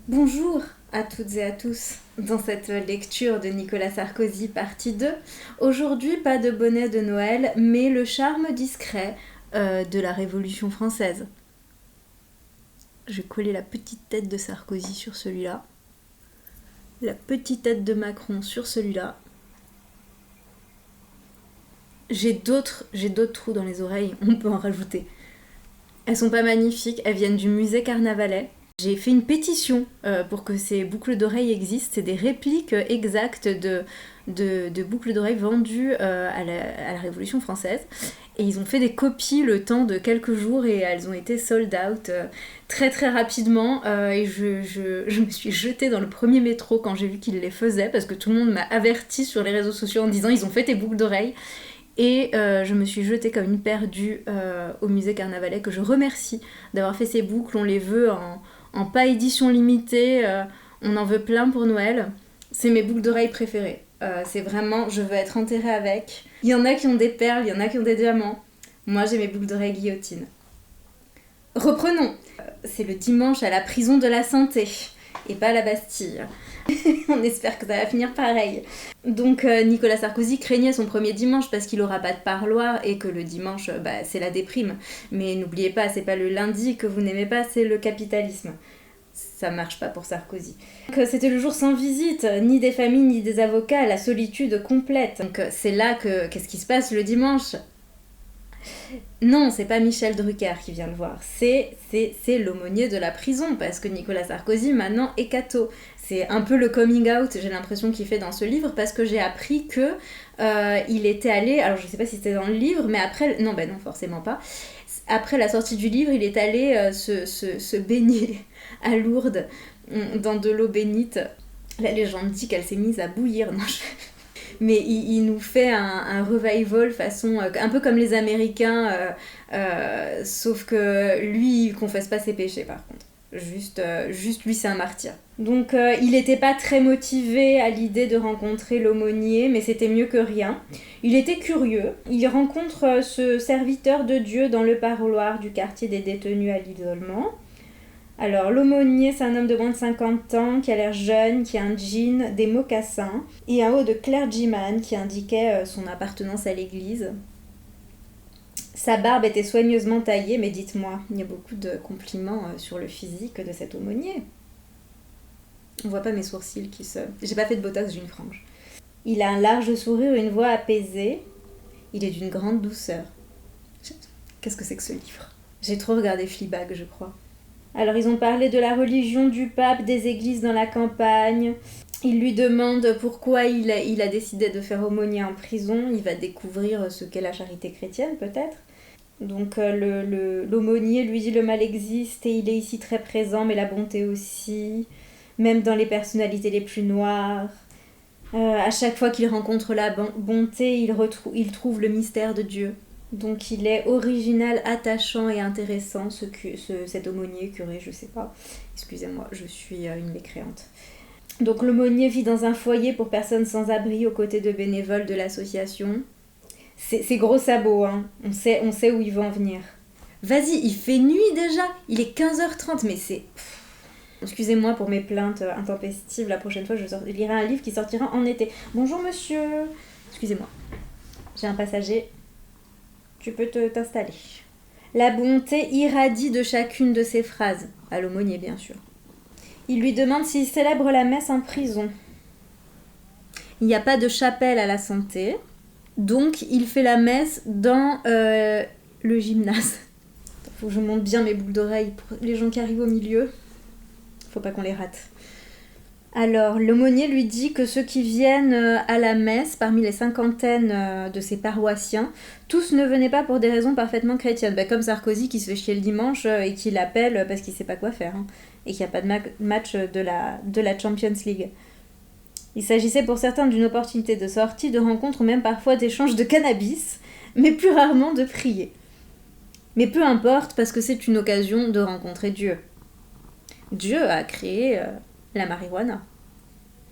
Bonjour à toutes et à tous dans cette lecture de Nicolas Sarkozy partie 2. Aujourd'hui, pas de bonnet de Noël, mais le charme discret de la Révolution française. Je vais coller la petite tête de Sarkozy sur celui-là, la petite tête de Macron sur celui-là. J'ai d'autres trous dans les oreilles, on peut en rajouter. Elles sont pas magnifiques, elles viennent du musée Carnavalet. J'ai fait une pétition pour que ces boucles d'oreilles existent. C'est des répliques exactes de boucles d'oreilles vendues à la Révolution française. Et ils ont fait des copies le temps de quelques jours et elles ont été sold out très très rapidement. Et je me suis jetée dans le premier métro quand j'ai vu qu'ils les faisaient parce que tout le monde m'a averti sur les réseaux sociaux en disant ils ont fait tes boucles d'oreilles. Et je me suis jetée comme une perdue au musée Carnavalet que je remercie d'avoir fait ces boucles. On les veut en pas édition limitée, on en veut plein pour Noël. C'est mes boucles d'oreilles préférées. C'est vraiment, je veux être enterrée avec. Il y en a qui ont des perles, il y en a qui ont des diamants. Moi, j'ai mes boucles d'oreilles guillotine. Reprenons. C'est le dimanche à la prison de la Santé et pas à la Bastille. On espère que ça va finir pareil. Donc Nicolas Sarkozy craignait son premier dimanche parce qu'il aura pas de parloir et que le dimanche, c'est la déprime. Mais n'oubliez pas, c'est pas le lundi que vous n'aimez pas, c'est le capitalisme. Ça marche pas pour Sarkozy. Donc c'était le jour sans visite, ni des familles ni des avocats, la solitude complète. Donc c'est là que qu'est-ce qui se passe le dimanche? Non, c'est pas Michel Drucker qui vient le voir, c'est l'aumônier de la prison, parce que Nicolas Sarkozy maintenant est catho. C'est un peu le coming out, j'ai l'impression qu'il fait dans ce livre, parce que j'ai appris que il était allé, alors je sais pas si c'était dans le livre, mais après, non forcément pas. Après la sortie du livre, il est allé se baigner à Lourdes dans de l'eau bénite. La légende dit qu'elle s'est mise à bouillir. Non, mais il nous fait un revival façon un peu comme les Américains, sauf que lui il confesse pas ses péchés par contre. Juste lui c'est un martyr. Donc il était pas très motivé à l'idée de rencontrer l'aumônier, mais c'était mieux que rien. Il était curieux. Il rencontre ce serviteur de Dieu dans le parloir du quartier des détenus à l'isolement. Alors, l'aumônier, c'est un homme de moins de 50 ans qui a l'air jeune, qui a un jean, des mocassins et un haut de clergyman qui indiquait son appartenance à l'église. Sa barbe était soigneusement taillée, mais dites-moi, il y a beaucoup de compliments sur le physique de cet aumônier. On voit pas mes sourcils qui se... J'ai pas fait de botox, j'ai une frange. Il a un large sourire, une voix apaisée. Il est d'une grande douceur. Qu'est-ce que c'est que ce livre? J'ai trop regardé Fleabag, je crois. Alors ils ont parlé de la religion du pape, des églises dans la campagne. Il lui demande pourquoi il a décidé de faire aumônier en prison. Il va découvrir ce qu'est la charité chrétienne peut-être. Donc l'aumônier lui dit le mal existe et il est ici très présent, mais la bonté aussi, même dans les personnalités les plus noires. À chaque fois qu'il rencontre la bonté, il trouve le mystère de Dieu. Donc il est original, attachant et intéressant, cet aumônier, curé, je sais pas. Excusez-moi, je suis une mécréante. Donc l'aumônier vit dans un foyer pour personnes sans abri aux côtés de bénévoles de l'association. C'est gros sabot, hein. On sait où il va en venir. Vas-y, il fait nuit déjà. Il est 15h30, mais c'est... Excusez-moi pour mes plaintes intempestives. La prochaine fois, je lirai un livre qui sortira en été. Bonjour monsieur. Excusez-moi. J'ai un passager. Tu peux t'installer. La bonté irradie de chacune de ses phrases, à l'aumônier bien sûr. Il lui demande s'il célèbre la messe en prison. Il n'y a pas de chapelle à la santé, donc il fait la messe dans le gymnase. Faut que je monte bien mes boucles d'oreilles pour les gens qui arrivent au milieu. Faut pas qu'on les rate. Alors, l'aumônier lui dit que ceux qui viennent à la messe, parmi les cinquantaines de ses paroissiens, tous ne venaient pas pour des raisons parfaitement chrétiennes. Comme Sarkozy qui se fait chier le dimanche et qui l'appelle parce qu'il sait pas quoi faire. Hein, et qu'il n'y a pas de match de la Champions League. Il s'agissait pour certains d'une opportunité de sortie, de rencontre ou même parfois d'échange de cannabis, mais plus rarement de prier. Mais peu importe, parce que c'est une occasion de rencontrer Dieu. Dieu a créé... la marijuana.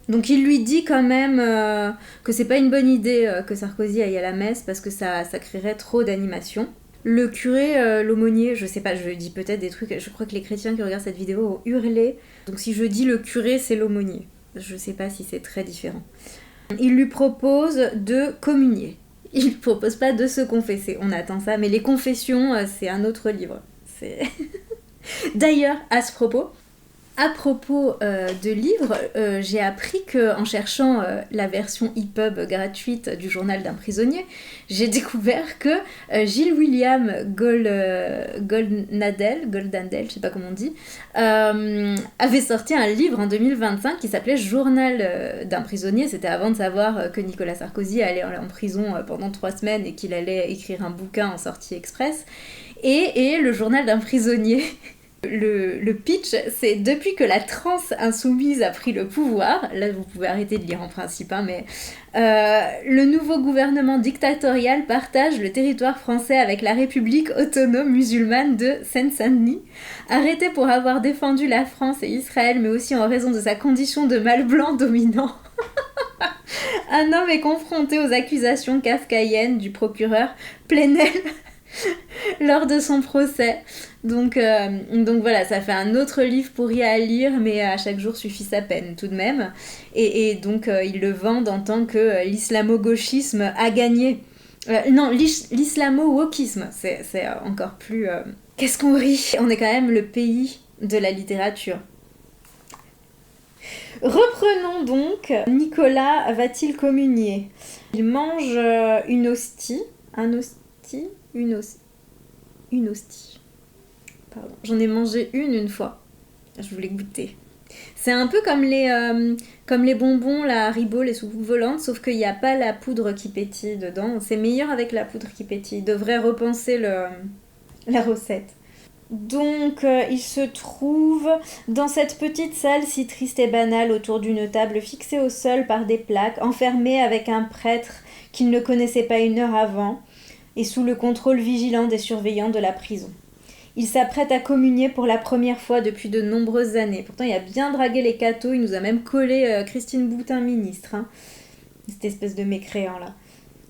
Donc il lui dit quand même que c'est pas une bonne idée que Sarkozy aille à la messe parce que ça créerait trop d'animation. Le curé, l'aumônier, je sais pas, je dis peut-être des trucs, je crois que les chrétiens qui regardent cette vidéo vont hurler. Donc si je dis le curé, c'est l'aumônier. Je sais pas si c'est très différent. Il lui propose de communier. Il lui propose pas de se confesser, on attend ça, mais les confessions, c'est un autre livre. C'est... D'ailleurs, à ce propos, de livres, j'ai appris qu'en cherchant la version EPUB gratuite du journal d'un prisonnier, j'ai découvert que Gilles William Goldnadel, je sais pas comment on dit, avait sorti un livre en 2025 qui s'appelait Journal d'un prisonnier. C'était avant de savoir que Nicolas Sarkozy allait en prison pendant 3 semaines et qu'il allait écrire un bouquin en sortie express. Et le journal d'un prisonnier... Le pitch, c'est depuis que la transe insoumise a pris le pouvoir, là vous pouvez arrêter de lire en principe, hein, mais le nouveau gouvernement dictatorial partage le territoire français avec la République autonome musulmane de Seine-Saint-Denis. Arrêté pour avoir défendu la France et Israël, mais aussi en raison de sa condition de mâle blanc dominant. Un homme est confronté aux accusations kafkaïennes du procureur Plenel lors de son procès. Donc voilà, ça fait un autre livre pourri à lire, mais à chaque jour suffit sa peine tout de même. Et donc ils le vendent en tant que l'islamo-gauchisme a gagné. Non, l'islamo-wokisme, c'est encore plus... Qu'est-ce qu'on rit? On est quand même le pays de la littérature. Reprenons donc. Nicolas va-t-il communier? Il mange une hostie. Une hostie. Pardon. J'en ai mangé une fois. Je voulais goûter. C'est un peu comme les bonbons, la Haribo, les soucoupes volantes, sauf qu'il n'y a pas la poudre qui pétille dedans. C'est meilleur avec la poudre qui pétille. Il devrait repenser la recette. Donc, il se trouve dans cette petite salle si triste et banale autour d'une table fixée au sol par des plaques, enfermé avec un prêtre qu'il ne connaissait pas une heure avant, et sous le contrôle vigilant des surveillants de la prison. Il s'apprête à communier pour la première fois depuis de nombreuses années. Pourtant, il a bien dragué les cathos, il nous a même collé Christine Boutin ministre, hein. Cette espèce de mécréant là.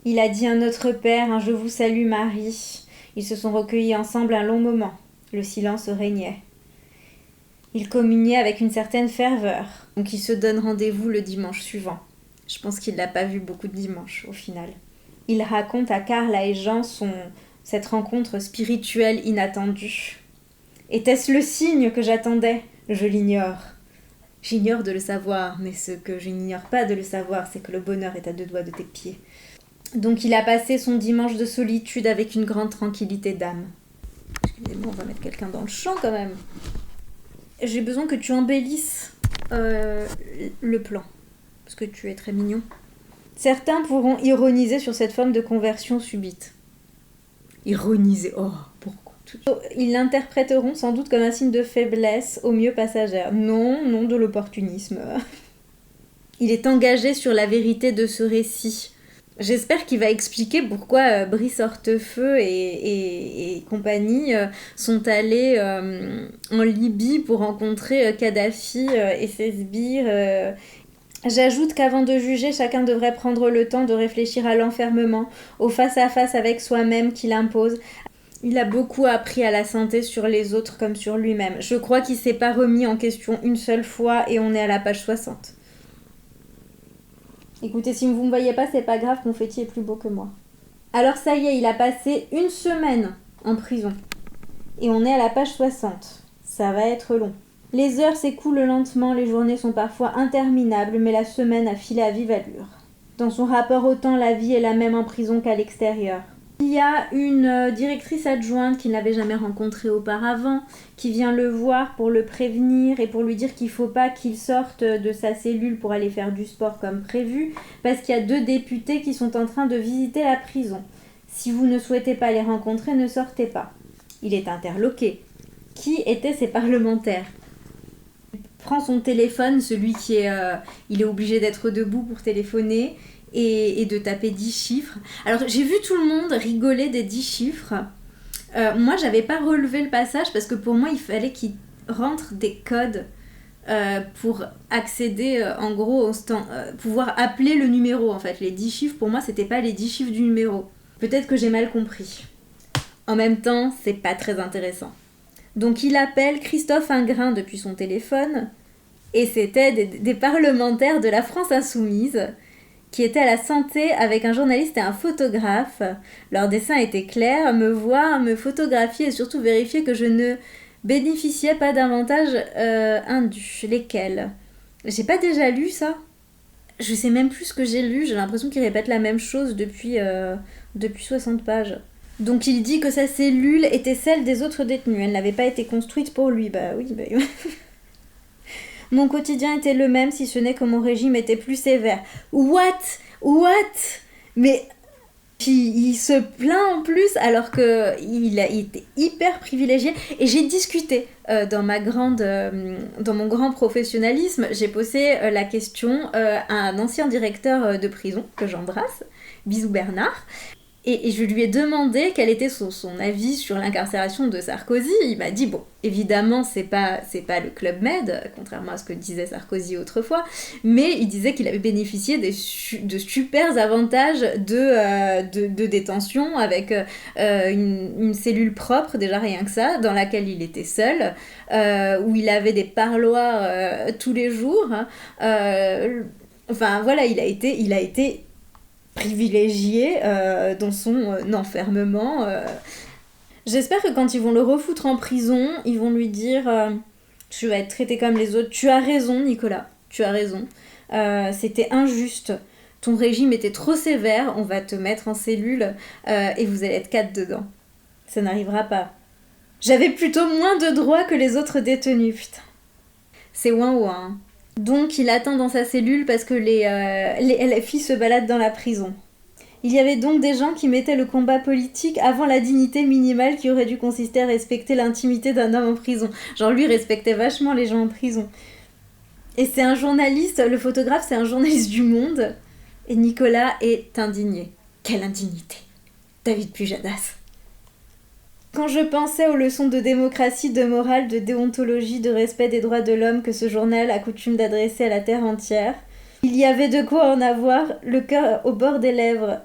Il a dit un Notre Père, un Je vous salue Marie. Ils se sont recueillis ensemble un long moment. Le silence régnait. Il communiait avec une certaine ferveur. Donc il se donne rendez-vous le dimanche suivant. Je pense qu'il l'a pas vu beaucoup de dimanches au final. Il raconte à Carla et Jean cette rencontre spirituelle inattendue. Était-ce le signe que j'attendais? Je l'ignore. J'ignore de le savoir, mais ce que je n'ignore pas de le savoir, c'est que le bonheur est à 2 doigts de tes pieds. Donc il a passé son dimanche de solitude avec une grande tranquillité d'âme. Excusez-moi, on va mettre quelqu'un dans le champ quand même. J'ai besoin que tu embellisses le plan, parce que tu es très mignon. Certains pourront ironiser sur cette forme de conversion subite. Ironiser, oh, pourquoi? Ils l'interpréteront sans doute comme un signe de faiblesse, au mieux passagère. Non, de l'opportunisme. Il est engagé sur la vérité de ce récit. J'espère qu'il va expliquer pourquoi Brice Hortefeux et compagnie sont allés en Libye pour rencontrer Kadhafi et ses sbires. J'ajoute qu'avant de juger, chacun devrait prendre le temps de réfléchir à l'enfermement, au face-à-face avec soi-même qu'il impose. Il a beaucoup appris à la santé sur les autres comme sur lui-même. Je crois qu'il s'est pas remis en question une seule fois et on est à la page 60. Écoutez, si vous ne me voyez pas, c'est pas grave, Confetti est plus beau que moi. Alors ça y est, il a passé 1 semaine en prison. Et on est à la page 60. Ça va être long. Les heures s'écoulent lentement, les journées sont parfois interminables, mais la semaine a filé à vive allure. Dans son rapport au temps, la vie est la même en prison qu'à l'extérieur. Il y a une directrice adjointe qu'il n'avait jamais rencontrée auparavant, qui vient le voir pour le prévenir et pour lui dire qu'il ne faut pas qu'il sorte de sa cellule pour aller faire du sport comme prévu, parce qu'il y a 2 députés qui sont en train de visiter la prison. Si vous ne souhaitez pas les rencontrer, ne sortez pas. Il est interloqué. Qui étaient ces parlementaires ? Il prend son téléphone, celui qui est... il est obligé d'être debout pour téléphoner et de taper 10 chiffres. Alors j'ai vu tout le monde rigoler des 10 chiffres. Moi j'avais pas relevé le passage parce que pour moi il fallait qu'il rentre des codes pour accéder en gros pouvoir appeler le numéro en fait. Les 10 chiffres pour moi c'était pas les 10 chiffres du numéro. Peut-être que j'ai mal compris. En même temps, c'est pas très intéressant. Donc il appelle Christophe Ingrand depuis son téléphone, et c'était des parlementaires de la France Insoumise qui étaient à la santé avec un journaliste et un photographe. Leur dessin était clair, me voir, me photographier et surtout vérifier que je ne bénéficiais pas d'avantages indus. Lesquels? J'ai pas déjà lu ça? Je sais même plus ce que j'ai lu, j'ai l'impression qu'ils répètent la même chose depuis 60 pages. Donc il dit que sa cellule était celle des autres détenus, elle n'avait pas été construite pour lui. Bah oui. Mon quotidien était le même, si ce n'est que mon régime était plus sévère. What? Mais il se plaint en plus alors qu'il était hyper privilégié. Et j'ai discuté dans mon grand professionnalisme, j'ai posé la question à un ancien directeur de prison que j'embrasse, bisous Bernard. Et je lui ai demandé quel était son avis sur l'incarcération de Sarkozy. Il m'a dit, bon, évidemment, c'est pas le Club Med, contrairement à ce que disait Sarkozy autrefois, mais il disait qu'il avait bénéficié de super avantages de détention, avec une cellule propre, déjà rien que ça, dans laquelle il était seul, où il avait des parloirs tous les jours. Enfin, voilà, il a été privilégié dans son enfermement. J'espère que quand ils vont le refoutre en prison, ils vont lui dire tu vas être traité comme les autres. Tu as raison, Nicolas, tu as raison. C'était injuste. Ton régime était trop sévère, on va te mettre en cellule et vous allez être 4 dedans. Ça n'arrivera pas. J'avais plutôt moins de droits que les autres détenus, putain. C'est ouin-ouin, hein. Donc il attend dans sa cellule parce que les LFI se baladent dans la prison. Il y avait donc des gens qui mettaient le combat politique avant la dignité minimale qui aurait dû consister à respecter l'intimité d'un homme en prison. Genre lui respectait vachement les gens en prison. Et c'est un journaliste, le photographe c'est un journaliste du Monde, et Nicolas est indigné. Quelle indignité. David Pujadas. Quand je pensais aux leçons de démocratie, de morale, de déontologie, de respect des droits de l'homme que ce journal a coutume d'adresser à la terre entière, il y avait de quoi en avoir le cœur au bord des lèvres.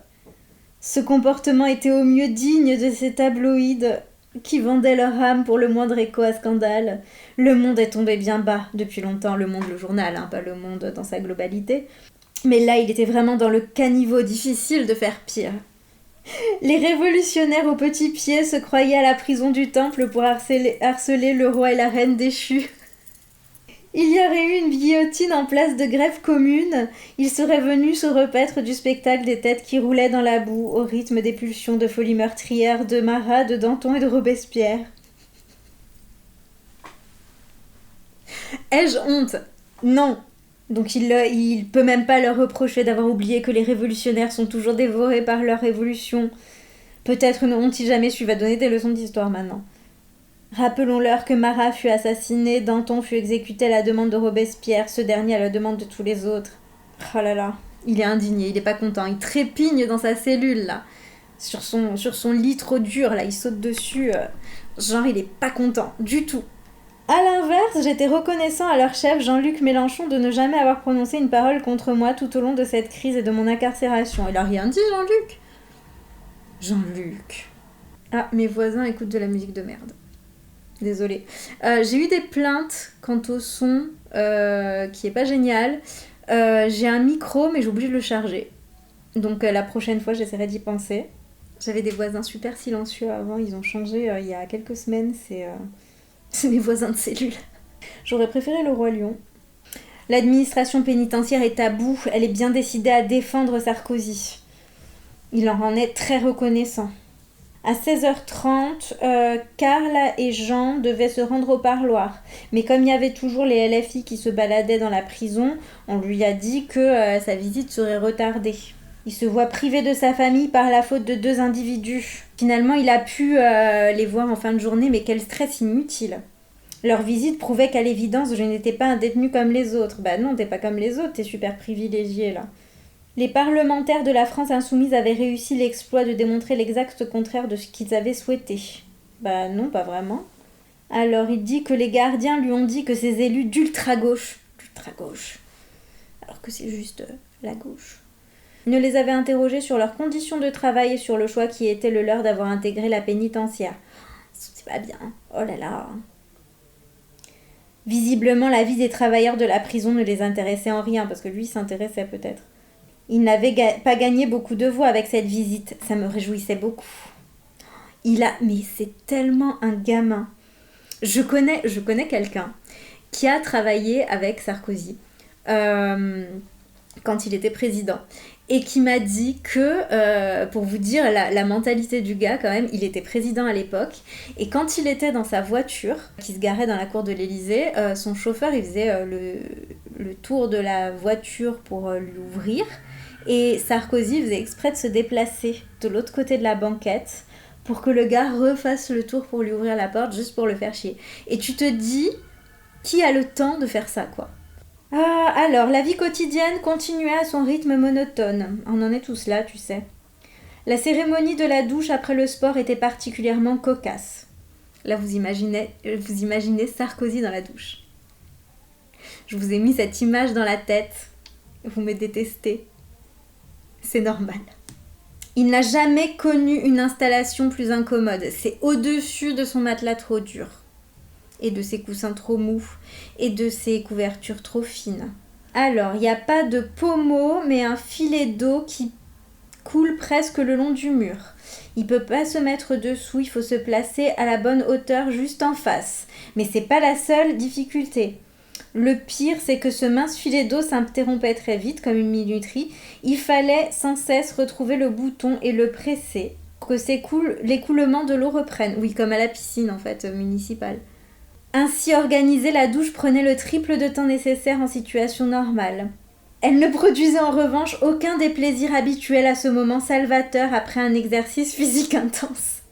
Ce comportement était au mieux digne de ces tabloïds qui vendaient leur âme pour le moindre écho à scandale. Le Monde est tombé bien bas depuis longtemps, le Monde, le journal, hein, pas le Monde dans sa globalité. Mais là, il était vraiment dans le caniveau, difficile de faire pire. Les révolutionnaires aux petits pieds se croyaient à la prison du temple pour harceler le roi et la reine déchus. Il y aurait eu une guillotine en place de Grève commune. Ils seraient venus se repaître du spectacle des têtes qui roulaient dans la boue au rythme des pulsions de folie meurtrière de Marat, de Danton et de Robespierre. Ai-je honte? Non. Donc il peut même pas leur reprocher d'avoir oublié que les révolutionnaires sont toujours dévorés par leur révolution. Peut-être n'auront-ils jamais su, va donner des leçons d'histoire maintenant. Rappelons-leur que Marat fut assassiné, Danton fut exécuté à la demande de Robespierre, ce dernier à la demande de tous les autres. Oh là là, il est indigné, il est pas content, il trépigne dans sa cellule là, sur son lit trop dur là, il saute dessus, genre il est pas content du tout. A l'inverse, j'étais reconnaissant à leur chef Jean-Luc Mélenchon de ne jamais avoir prononcé une parole contre moi tout au long de cette crise et de mon incarcération. Il a rien dit, Jean-Luc? Jean-Luc. Ah, mes voisins écoutent de la musique de merde. Désolée. J'ai eu des plaintes quant au son, qui est pas génial. J'ai un micro, mais j'ai oublié de le charger. Donc la prochaine fois, j'essaierai d'y penser. J'avais des voisins super silencieux avant, ils ont changé il y a quelques semaines, c'est mes voisins de cellule. J'aurais préféré le Roi Lion. L'administration pénitentiaire est à bout, elle est bien décidée à défendre Sarkozy. Il en est très reconnaissant. À 16h30, Karl et Jean devaient se rendre au parloir. Mais comme il y avait toujours les LFI qui se baladaient dans la prison, on lui a dit que sa visite serait retardée. Il se voit privé de sa famille par la faute de 2 individus. Finalement, il a pu les voir en fin de journée, mais quel stress inutile. Leur visite prouvait qu'à l'évidence, je n'étais pas un détenu comme les autres. Bah non, t'es pas comme les autres, t'es super privilégié là. Les parlementaires de la France insoumise avaient réussi l'exploit de démontrer l'exact contraire de ce qu'ils avaient souhaité. Bah non, pas vraiment. Alors il dit que les gardiens lui ont dit que ces élus d'ultra-gauche, alors que c'est juste la gauche, ne les avait interrogés sur leurs conditions de travail et sur le choix qui était le leur d'avoir intégré la pénitentiaire. C'est pas bien, oh là là. Visiblement, la vie des travailleurs de la prison ne les intéressait en rien, parce que lui s'intéressait peut-être. Il n'avait pas gagné beaucoup de voix avec cette visite, ça me réjouissait beaucoup. Mais c'est tellement un gamin. Je connais quelqu'un qui a travaillé avec Sarkozy quand il était président. Et qui m'a dit que, pour vous dire la mentalité du gars quand même, il était président à l'époque, et quand il était dans sa voiture, qui se garait dans la cour de l'Élysée, son chauffeur il faisait le tour de la voiture pour lui ouvrir, et Sarkozy faisait exprès de se déplacer de l'autre côté de la banquette pour que le gars refasse le tour pour lui ouvrir la porte, juste pour le faire chier. Et tu te dis, qui a le temps de faire ça, quoi? Alors, la vie quotidienne continuait à son rythme monotone. On en est tous là, tu sais. La cérémonie de la douche après le sport était particulièrement cocasse. Là, vous imaginez Sarkozy dans la douche. Je vous ai mis cette image dans la tête. Vous me détestez. C'est normal. Il n'a jamais connu une installation plus incommode. C'est au-dessus de son matelas trop dur. Et de ses coussins trop mous, et de ses couvertures trop fines. Alors, il n'y a pas de pommeau, mais un filet d'eau qui coule presque le long du mur. Il peut pas se mettre dessous, il faut se placer à la bonne hauteur juste en face. Mais c'est pas la seule difficulté. Le pire, c'est que ce mince filet d'eau s'interrompait très vite, comme une minuterie. Il fallait sans cesse retrouver le bouton et le presser pour que l'écoulement de l'eau reprenne. Oui, comme à la piscine, en fait, municipale. Ainsi organisée, la douche prenait le triple de temps nécessaire en situation normale. Elle ne produisait en revanche aucun des plaisirs habituels à ce moment salvateur après un exercice physique intense.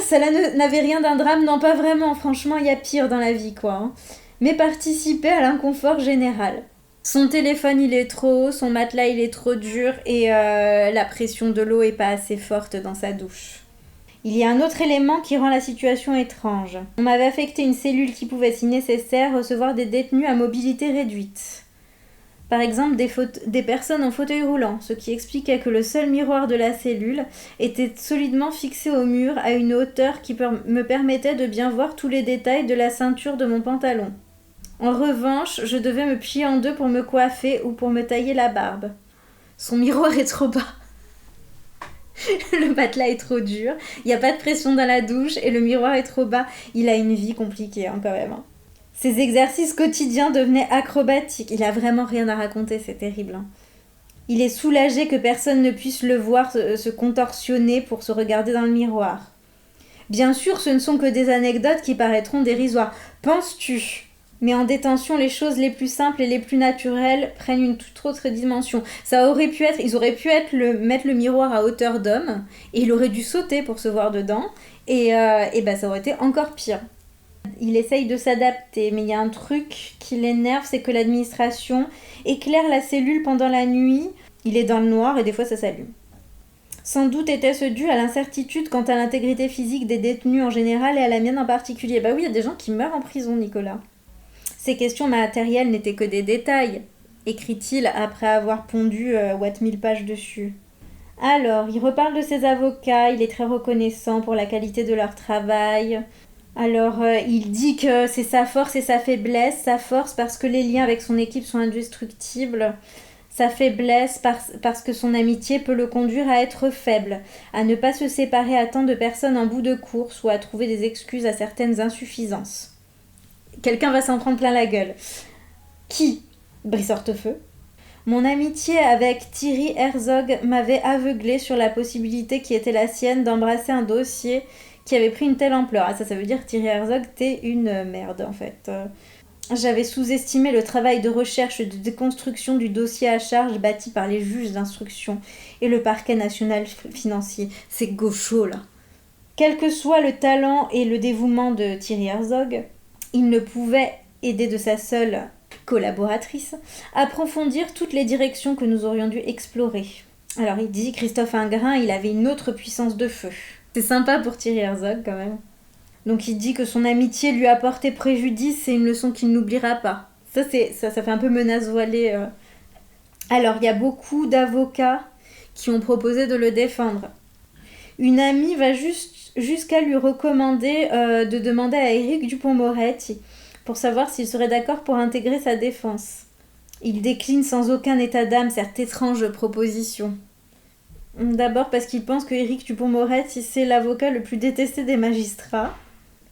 Cela n'avait rien d'un drame, non pas vraiment, franchement il y a pire dans la vie quoi. Mais participait à l'inconfort général. Son téléphone il est trop haut, son matelas il est trop dur et la pression de l'eau est pas assez forte dans sa douche. Il y a un autre élément qui rend la situation étrange. On m'avait affecté une cellule qui pouvait, si nécessaire, recevoir des détenus à mobilité réduite. Par exemple, des personnes en fauteuil roulant, ce qui expliquait que le seul miroir de la cellule était solidement fixé au mur à une hauteur qui me permettait de bien voir tous les détails de la ceinture de mon pantalon. En revanche, je devais me plier en deux pour me coiffer ou pour me tailler la barbe. Son miroir est trop bas. Le matelas est trop dur, il n'y a pas de pression dans la douche et le miroir est trop bas. Il a une vie compliquée quand même. Ses exercices quotidiens devenaient acrobatiques. Il a vraiment rien à raconter, c'est terrible. Il est soulagé que personne ne puisse le voir se contorsionner pour se regarder dans le miroir. Bien sûr, ce ne sont que des anecdotes qui paraîtront dérisoires. Penses-tu ? Mais en détention, les choses les plus simples et les plus naturelles prennent une toute autre dimension. Ils auraient pu mettre le miroir à hauteur d'homme, et il aurait dû sauter pour se voir dedans, et ça aurait été encore pire. Il essaye de s'adapter, mais il y a un truc qui l'énerve, c'est que l'administration éclaire la cellule pendant la nuit. Il est dans le noir et des fois ça s'allume. Sans doute était-ce dû à l'incertitude quant à l'intégrité physique des détenus en général et à la mienne en particulier. Bah oui, il y a des gens qui meurent en prison, Nicolas. Ces questions matérielles n'étaient que des détails, écrit-il après avoir pondu 1000 pages dessus. Alors, il reparle de ses avocats, il est très reconnaissant pour la qualité de leur travail. Alors, il dit que c'est sa force et sa faiblesse. Sa force parce que les liens avec son équipe sont indestructibles. Sa faiblesse parce que son amitié peut le conduire à être faible, à ne pas se séparer à tant de personnes en bout de course ou à trouver des excuses à certaines insuffisances. Quelqu'un va s'en prendre plein la gueule. Qui ? Brice Hortefeux. Mon amitié avec Thierry Herzog m'avait aveuglée sur la possibilité qui était la sienne d'embrasser un dossier qui avait pris une telle ampleur. Ah ça veut dire Thierry Herzog, t'es une merde en fait. J'avais sous-estimé le travail de recherche et de déconstruction du dossier à charge bâti par les juges d'instruction et le parquet national financier. C'est gaucho là. Quel que soit le talent et le dévouement de Thierry Herzog, il ne pouvait aider de sa seule collaboratrice approfondir toutes les directions que nous aurions dû explorer. Alors il dit Christophe Ingrain, il avait une autre puissance de feu. C'est sympa pour Thierry Herzog quand même. Donc il dit que son amitié lui a porté préjudice, c'est une leçon qu'il n'oubliera pas. Ça fait un peu menace voilée. Alors il y a beaucoup d'avocats qui ont proposé de le défendre. Une amie va jusqu'à lui recommander de demander à Éric Dupond-Moretti pour savoir s'il serait d'accord pour intégrer sa défense. Il décline sans aucun état d'âme cette étrange proposition. D'abord parce qu'il pense que Éric Dupond-Moretti c'est l'avocat le plus détesté des magistrats.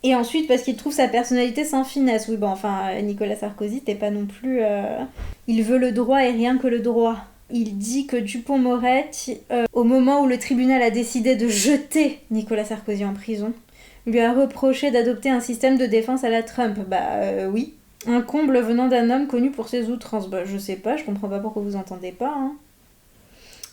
Et ensuite parce qu'il trouve sa personnalité sans finesse. Oui, bon, enfin, Nicolas Sarkozy, t'es pas non plus... Il veut le droit et rien que le droit. Il dit que Dupond-Moretti, au moment où le tribunal a décidé de jeter Nicolas Sarkozy en prison, lui a reproché d'adopter un système de défense à la Trump. Oui. Un comble venant d'un homme connu pour ses outrances. Je sais pas, je comprends pas pourquoi vous entendez pas, hein.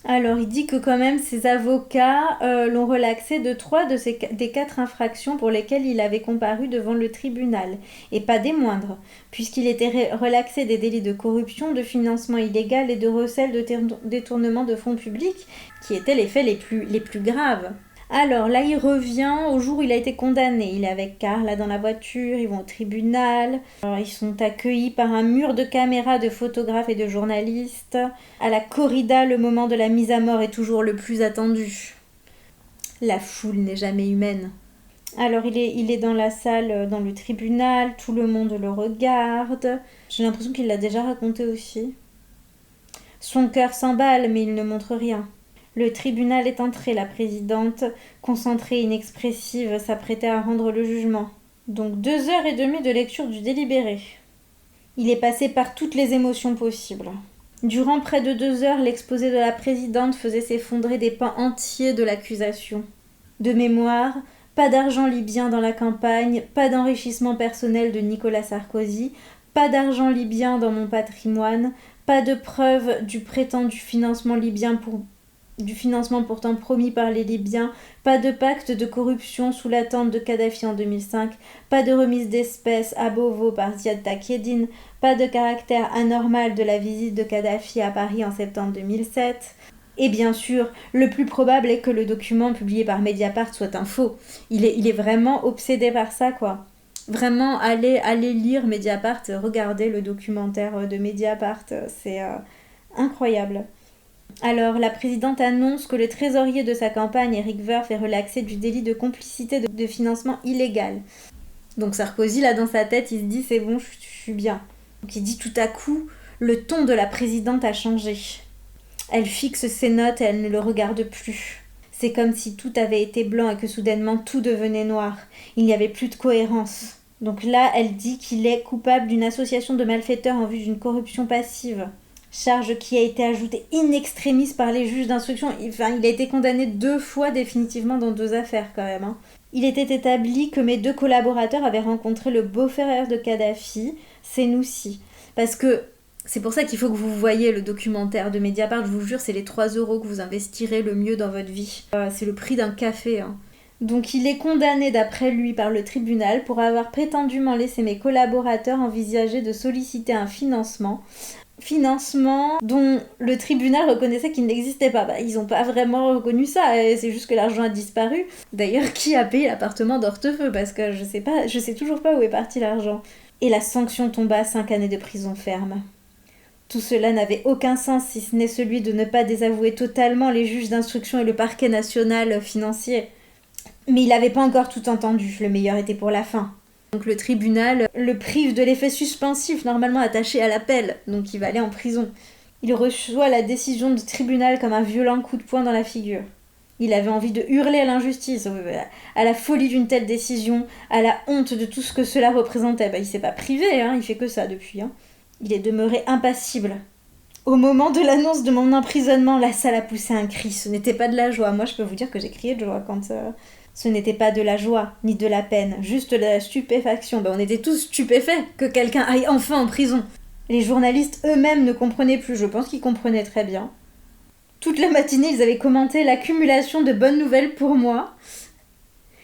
Alors, il dit que quand même ses avocats l'ont relaxé de 3 des 4 infractions pour lesquelles il avait comparu devant le tribunal, et pas des moindres, puisqu'il était relaxé des délits de corruption, de financement illégal et de recel de détournement de fonds publics, qui étaient les faits les plus graves. Alors là, il revient au jour où il a été condamné. Il est avec Carla dans la voiture, ils vont au tribunal. Alors, ils sont accueillis par un mur de caméras, de photographes et de journalistes. À la corrida, le moment de la mise à mort est toujours le plus attendu. La foule n'est jamais humaine. Alors il est dans la salle, dans le tribunal, tout le monde le regarde. J'ai l'impression qu'il l'a déjà raconté aussi. Son cœur s'emballe, mais il ne montre rien. Le tribunal est entré, la présidente, concentrée, inexpressive, s'apprêtait à rendre le jugement. Donc 2h30 de lecture du délibéré. Il est passé par toutes les émotions possibles. Durant près de 2 heures, l'exposé de la présidente faisait s'effondrer des pans entiers de l'accusation. De mémoire, pas d'argent libyen dans la campagne, pas d'enrichissement personnel de Nicolas Sarkozy, pas d'argent libyen dans mon patrimoine, pas de preuve du prétendu financement libyen du financement pourtant promis par les Libyens, pas de pacte de corruption sous la tente de Kadhafi en 2005, pas de remise d'espèces à Beauvau par Ziad Takieddine, pas de caractère anormal de la visite de Kadhafi à Paris en septembre 2007. Et bien sûr, le plus probable est que le document publié par Mediapart soit un faux. Il est vraiment obsédé par ça, quoi. Vraiment, allez lire Mediapart, regardez le documentaire de Mediapart, c'est incroyable. Alors, la présidente annonce que le trésorier de sa campagne, Éric Woerth, est relaxé du délit de complicité de financement illégal. Donc Sarkozy, là, dans sa tête, il se dit « c'est bon, je suis bien ». Donc il dit tout à coup « le ton de la présidente a changé ». Elle fixe ses notes et elle ne le regarde plus. C'est comme si tout avait été blanc et que soudainement tout devenait noir. Il n'y avait plus de cohérence. Donc là, elle dit qu'il est coupable d'une association de malfaiteurs en vue d'une corruption passive. Charge qui a été ajoutée in extremis par les juges d'instruction. Il a été condamné 2 fois définitivement dans 2 affaires quand même. Hein. Il était établi que mes 2 collaborateurs avaient rencontré le beau-frère de Kadhafi, Senoussi. Parce que c'est pour ça qu'il faut que vous voyiez le documentaire de Mediapart. Je vous jure, c'est les 3 € que vous investirez le mieux dans votre vie. C'est le prix d'un café. Hein. Donc il est condamné d'après lui par le tribunal pour avoir prétendument laissé mes collaborateurs envisager de solliciter un financement dont le tribunal reconnaissait qu'il n'existait pas. Ils n'ont pas vraiment reconnu ça, c'est juste que l'argent a disparu. D'ailleurs, qui a payé l'appartement d'Hortefeux? Parce que je sais toujours pas où est parti l'argent. Et la sanction tomba à 5 années de prison ferme. Tout cela n'avait aucun sens si ce n'est celui de ne pas désavouer totalement les juges d'instruction et le parquet national financier. Mais il n'avait pas encore tout entendu, le meilleur était pour la fin. Donc le tribunal le prive de l'effet suspensif normalement attaché à l'appel, donc il va aller en prison. Il reçoit la décision du tribunal comme un violent coup de poing dans la figure. Il avait envie de hurler à l'injustice, à la folie d'une telle décision, à la honte de tout ce que cela représentait. Il s'est pas privé, hein, il fait que ça depuis. Hein. Il est demeuré impassible. Au moment de l'annonce de mon emprisonnement, la salle a poussé un cri. Ce n'était pas de la joie. Moi, je peux vous dire que j'ai crié de joie quand... Ce n'était pas de la joie, ni de la peine, juste de la stupéfaction. On était tous stupéfaits que quelqu'un aille enfin en prison. Les journalistes eux-mêmes ne comprenaient plus, je pense qu'ils comprenaient très bien. Toute la matinée, ils avaient commenté l'accumulation de bonnes nouvelles pour moi.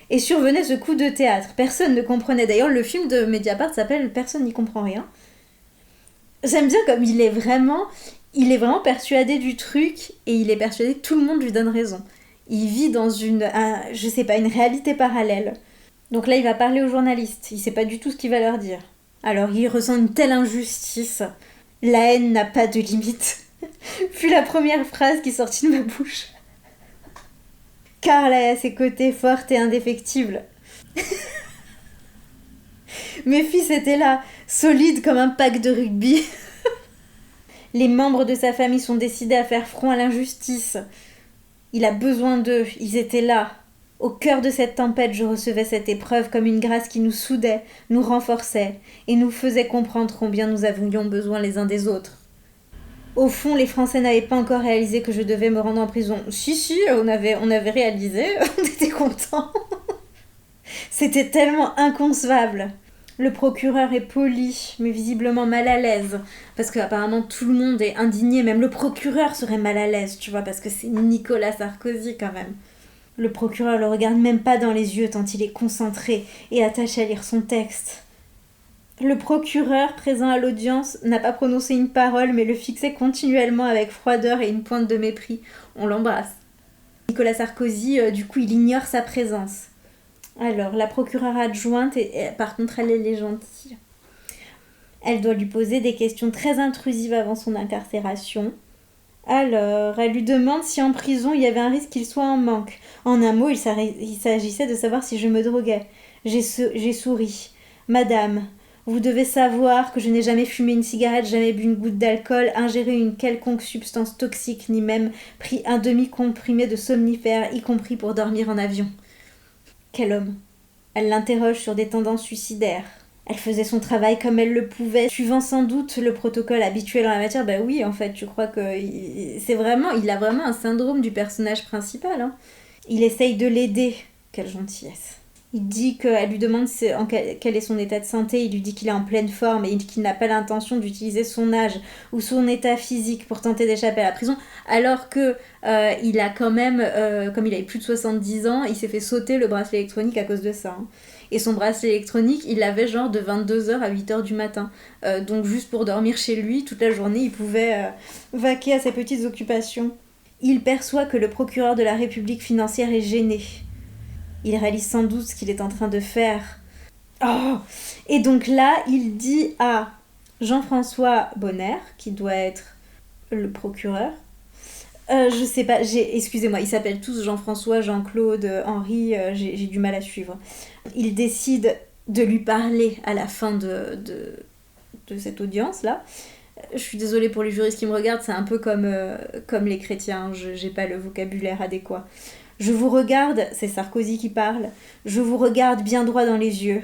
Et survenait ce coup de théâtre. Personne ne comprenait. D'ailleurs, le film de Mediapart s'appelle « Personne n'y comprend rien ». J'aime bien comme il est vraiment persuadé du truc et il est persuadé que tout le monde lui donne raison. Il vit dans une réalité parallèle. Donc là, il va parler aux journalistes. Il sait pas du tout ce qu'il va leur dire. Alors, il ressent une telle injustice. La haine n'a pas de limite. fut la première phrase qui sortit de ma bouche. Carla est à ses côtés, forte et indéfectible. Mes fils étaient là, solides comme un pack de rugby. Les membres de sa famille sont décidés à faire front à l'injustice. Il a besoin d'eux, ils étaient là. Au cœur de cette tempête, je recevais cette épreuve comme une grâce qui nous soudait, nous renforçait et nous faisait comprendre combien nous avions besoin les uns des autres. Au fond, les Français n'avaient pas encore réalisé que je devais me rendre en prison. Si, on avait réalisé, on était contents. C'était tellement inconcevable. Le procureur est poli, mais visiblement mal à l'aise. Parce qu'apparemment tout le monde est indigné, même le procureur serait mal à l'aise, tu vois, parce que c'est Nicolas Sarkozy quand même. Le procureur le regarde même pas dans les yeux tant il est concentré et attaché à lire son texte. Le procureur, présent à l'audience, n'a pas prononcé une parole, mais le fixait continuellement avec froideur et une pointe de mépris. On l'embrasse. Nicolas Sarkozy, du coup, il ignore sa présence. Alors, la procureure adjointe, par contre, elle est gentille. Elle doit lui poser des questions très intrusives avant son incarcération. Alors, elle lui demande si en prison, il y avait un risque qu'il soit en manque. En un mot, il s'agissait de savoir si je me droguais. J'ai souri. Madame, vous devez savoir que je n'ai jamais fumé une cigarette, jamais bu une goutte d'alcool, ingéré une quelconque substance toxique, ni même pris un demi-comprimé de somnifère, y compris pour dormir en avion. Quel homme. Elle l'interroge sur des tendances suicidaires. Elle faisait son travail comme elle le pouvait, suivant sans doute le protocole habituel en la matière. Bah oui, en fait, je crois que il a vraiment un syndrome du personnage principal. Hein. Il essaye de l'aider. Quelle gentillesse. Il dit qu'elle lui demande quel est son état de santé. Il lui dit qu'il est en pleine forme et qu'il n'a pas l'intention d'utiliser son âge ou son état physique pour tenter d'échapper à la prison. Alors que il a quand même, comme il avait plus de 70 ans, il s'est fait sauter le bracelet électronique à cause de ça. Hein. Et son bracelet électronique, il l'avait genre de 22h à 8h du matin. Donc juste pour dormir chez lui, toute la journée, il pouvait vaquer à ses petites occupations. Il perçoit que le procureur de la République financière est gêné. Il réalise sans doute ce qu'il est en train de faire. Oh. Et donc là, il dit à Jean-François Bonner, qui doit être le procureur, je sais pas, excusez-moi, ils s'appellent tous Jean-François, Jean-Claude, Henri, j'ai du mal à suivre. Il décide de lui parler à la fin de cette audience-là. Je suis désolée pour les juristes qui me regardent, c'est un peu comme les chrétiens, j'ai pas le vocabulaire adéquat. Je vous regarde, c'est Sarkozy qui parle, je vous regarde bien droit dans les yeux.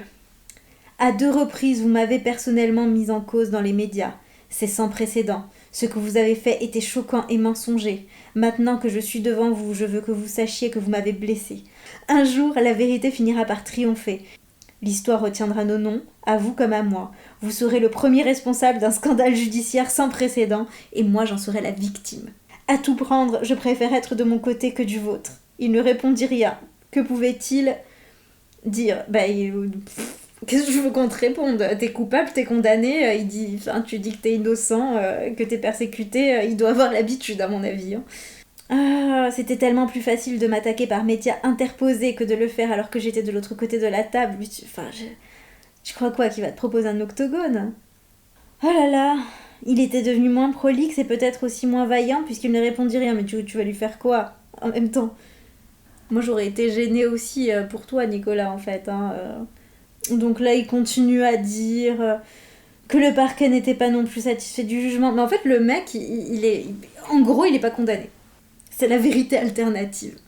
À 2 reprises, vous m'avez personnellement mise en cause dans les médias. C'est sans précédent. Ce que vous avez fait était choquant et mensonger. Maintenant que je suis devant vous, je veux que vous sachiez que vous m'avez blessé. Un jour, la vérité finira par triompher. L'histoire retiendra nos noms, à vous comme à moi. Vous serez le premier responsable d'un scandale judiciaire sans précédent, et moi j'en serai la victime. À tout prendre, je préfère être de mon côté que du vôtre. Il ne répondit rien. Que pouvait-il dire ? Qu'est-ce que je veux qu'on te réponde ? T'es coupable, t'es condamné, il dit, tu dis que t'es innocent, que t'es persécuté, il doit avoir l'habitude à mon avis. Hein. Ah, c'était tellement plus facile de m'attaquer par médias interposés que de le faire alors que j'étais de l'autre côté de la table. Tu crois quoi, qu'il va te proposer un octogone ? Oh là là, il était devenu moins prolixe et peut-être aussi moins vaillant puisqu'il ne répondit rien. Mais tu vas lui faire quoi en même temps ? Moi j'aurais été gênée aussi pour toi Nicolas en fait. Hein, Donc là il continue à dire que le parquet n'était pas non plus satisfait du jugement. Mais en fait le mec en gros il est pas condamné. C'est la vérité alternative.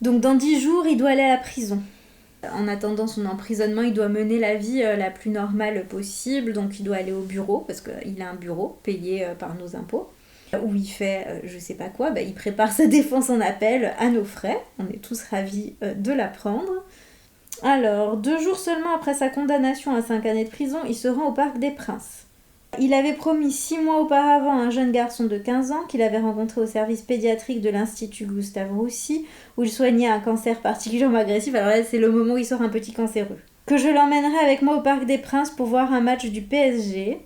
Donc dans 10 jours il doit aller à la prison. En attendant son emprisonnement, il doit mener la vie la plus normale possible. Donc il doit aller au bureau, parce qu'il a un bureau payé par nos impôts, où il fait je sais pas quoi, il prépare sa défense en appel à nos frais. On est tous ravis de l'apprendre. Alors, 2 jours seulement après sa condamnation à 5 années de prison, il se rend au Parc des Princes. Il avait promis 6 mois auparavant à un jeune garçon de 15 ans qu'il avait rencontré au service pédiatrique de l'Institut Gustave Roussy, où il soignait un cancer particulièrement agressif. Alors là, c'est le moment où il sort un petit cancéreux. Que je l'emmènerai avec moi au Parc des Princes pour voir un match du PSG,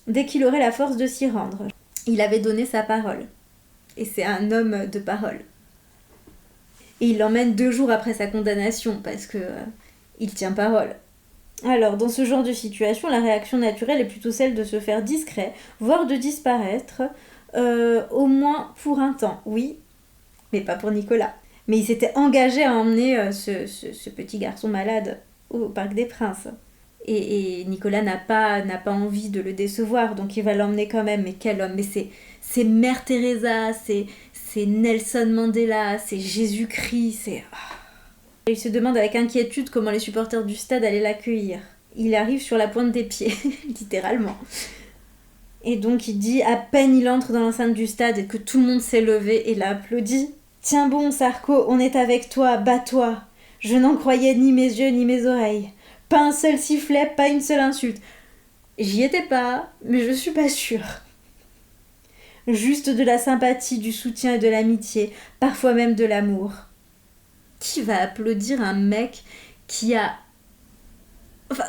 dès qu'il aurait la force de s'y rendre. Il avait donné sa parole. Et c'est un homme de parole. Et il l'emmène 2 jours après sa condamnation, parce que il tient parole. Alors, dans ce genre de situation, la réaction naturelle est plutôt celle de se faire discret, voire de disparaître, au moins pour un temps, oui, mais pas pour Nicolas. Mais il s'était engagé à emmener ce petit garçon malade au Parc des Princes. Et Nicolas n'a pas envie de le décevoir, donc il va l'emmener quand même. Mais quel homme! Mais c'est Mère Teresa, c'est Nelson Mandela, c'est Jésus-Christ, c'est... Il se demande avec inquiétude comment les supporters du stade allaient l'accueillir. Il arrive sur la pointe des pieds, littéralement. Et donc il dit, à peine il entre dans l'enceinte du stade et que tout le monde s'est levé et l'a applaudi. « Tiens bon, Sarko, on est avec toi, bats-toi. Je n'en croyais ni mes yeux ni mes oreilles. Pas un seul sifflet, pas une seule insulte. J'y étais pas, mais je suis pas sûre. Juste de la sympathie, du soutien et de l'amitié, parfois même de l'amour. » Qui va applaudir un mec qui a... Enfin,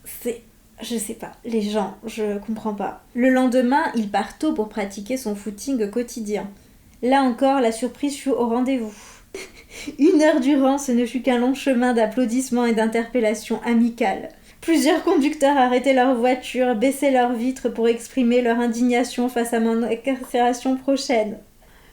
c'est... Je sais pas, les gens, je comprends pas. Le lendemain, il part tôt pour pratiquer son footing quotidien. Là encore, la surprise fut au rendez-vous. 1 heure durant, ce ne fut qu'un long chemin d'applaudissements et d'interpellations amicales. Plusieurs conducteurs arrêtaient leur voiture, baissaient leurs vitres pour exprimer leur indignation face à mon incarcération prochaine.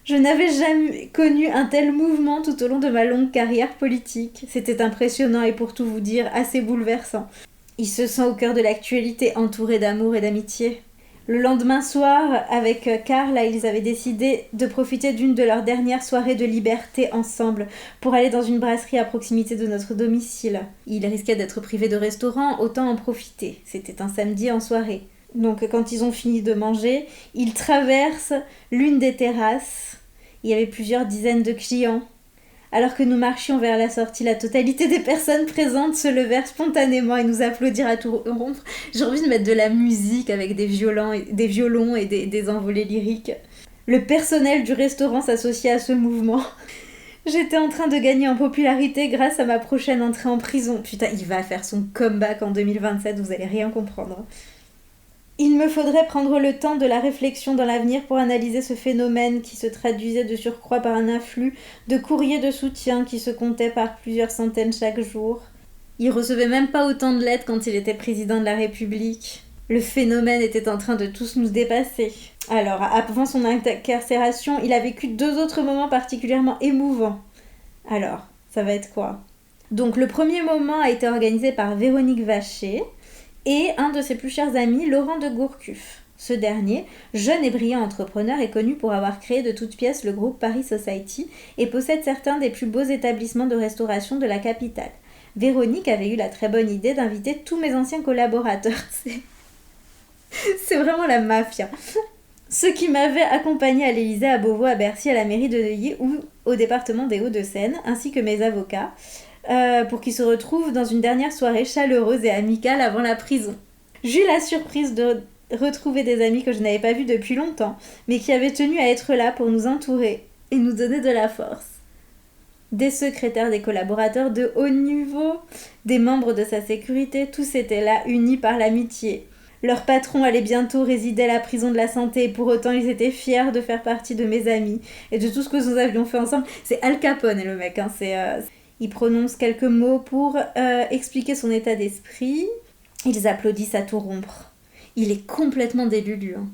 Je n'avais jamais connu un tel mouvement tout au long de ma longue carrière politique. C'était impressionnant et pour tout vous dire, assez bouleversant. Il se sent au cœur de l'actualité, entouré d'amour et d'amitié. Le lendemain soir, avec Carla, ils avaient décidé de profiter d'une de leurs dernières soirées de liberté ensemble pour aller dans une brasserie à proximité de notre domicile. Il risquait d'être privé de restaurant, autant en profiter. C'était un samedi en soirée. Donc quand ils ont fini de manger, ils traversent l'une des terrasses. Il y avait plusieurs dizaines de clients. Alors que nous marchions vers la sortie, la totalité des personnes présentes se levèrent spontanément et nous applaudirent à tout rompre. J'ai envie de mettre de la musique avec des violons et des envolées lyriques. Le personnel du restaurant s'associait à ce mouvement. J'étais en train de gagner en popularité grâce à ma prochaine entrée en prison. Putain, il va faire son comeback en 2027, vous allez rien comprendre. Il me faudrait prendre le temps de la réflexion dans l'avenir pour analyser ce phénomène qui se traduisait de surcroît par un afflux de courriers de soutien qui se comptaient par plusieurs centaines chaque jour. Il recevait même pas autant de lettres quand il était président de la République. Le phénomène était en train de tous nous dépasser. Alors, avant son incarcération, il a vécu 2 autres moments particulièrement émouvants. Alors, ça va être quoi? Donc, le premier moment a été organisé par Véronique Vacher et un de ses plus chers amis, Laurent de Gourcuff. Ce dernier, jeune et brillant entrepreneur, est connu pour avoir créé de toutes pièces le groupe Paris Society et possède certains des plus beaux établissements de restauration de la capitale. Véronique avait eu la très bonne idée d'inviter tous mes anciens collaborateurs. C'est vraiment la mafia. Ceux qui m'avaient accompagné à l'Élysée, à Beauvau, à Bercy, à la mairie de Neuilly ou au département des Hauts-de-Seine, ainsi que mes avocats, pour qu'ils se retrouvent dans une dernière soirée chaleureuse et amicale avant la prison. J'eus la surprise de retrouver des amis que je n'avais pas vus depuis longtemps, mais qui avaient tenu à être là pour nous entourer et nous donner de la force. Des secrétaires, des collaborateurs de haut niveau, des membres de sa sécurité, tous étaient là, unis par l'amitié. Leur patron allait bientôt résider à la prison de la Santé et pour autant ils étaient fiers de faire partie de mes amis et de tout ce que nous avions fait ensemble. C'est Al Capone le mec, hein, il prononce quelques mots pour expliquer son état d'esprit. Ils applaudissent à tout rompre. Il est complètement délulu. Hein.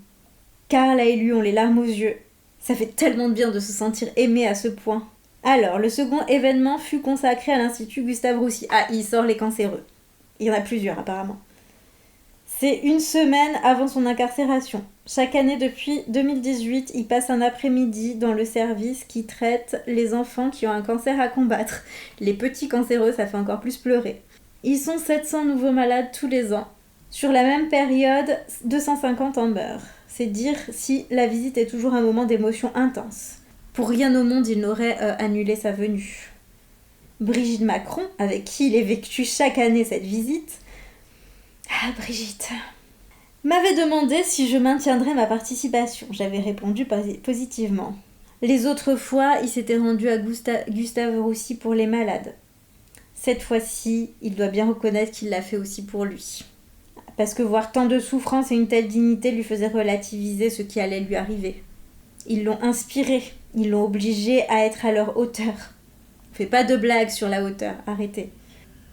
Carla et lui ont les larmes aux yeux. Ça fait tellement de bien de se sentir aimé à ce point. Alors, le second événement fut consacré à l'Institut Gustave Roussy. Ah, il sort les cancéreux. Il y en a plusieurs apparemment. C'est 1 semaine avant son incarcération. Chaque année depuis 2018, il passe un après-midi dans le service qui traite les enfants qui ont un cancer à combattre. Les petits cancéreux, ça fait encore plus pleurer. Ils sont 700 nouveaux malades tous les ans. Sur la même période, 250 en meurent. C'est dire si la visite est toujours un moment d'émotion intense. Pour rien au monde, il n'aurait annulé sa venue. Brigitte Macron, avec qui il effectue chaque année cette visite, Brigitte m'avait demandé si je maintiendrais ma participation. J'avais répondu positivement. Les autres fois, il s'était rendu à Gustave Roussy pour les malades. Cette fois-ci, il doit bien reconnaître qu'il l'a fait aussi pour lui. Parce que voir tant de souffrance et une telle dignité lui faisait relativiser ce qui allait lui arriver. Ils l'ont inspiré, ils l'ont obligé à être à leur hauteur. Fais pas de blagues sur la hauteur, arrêtez.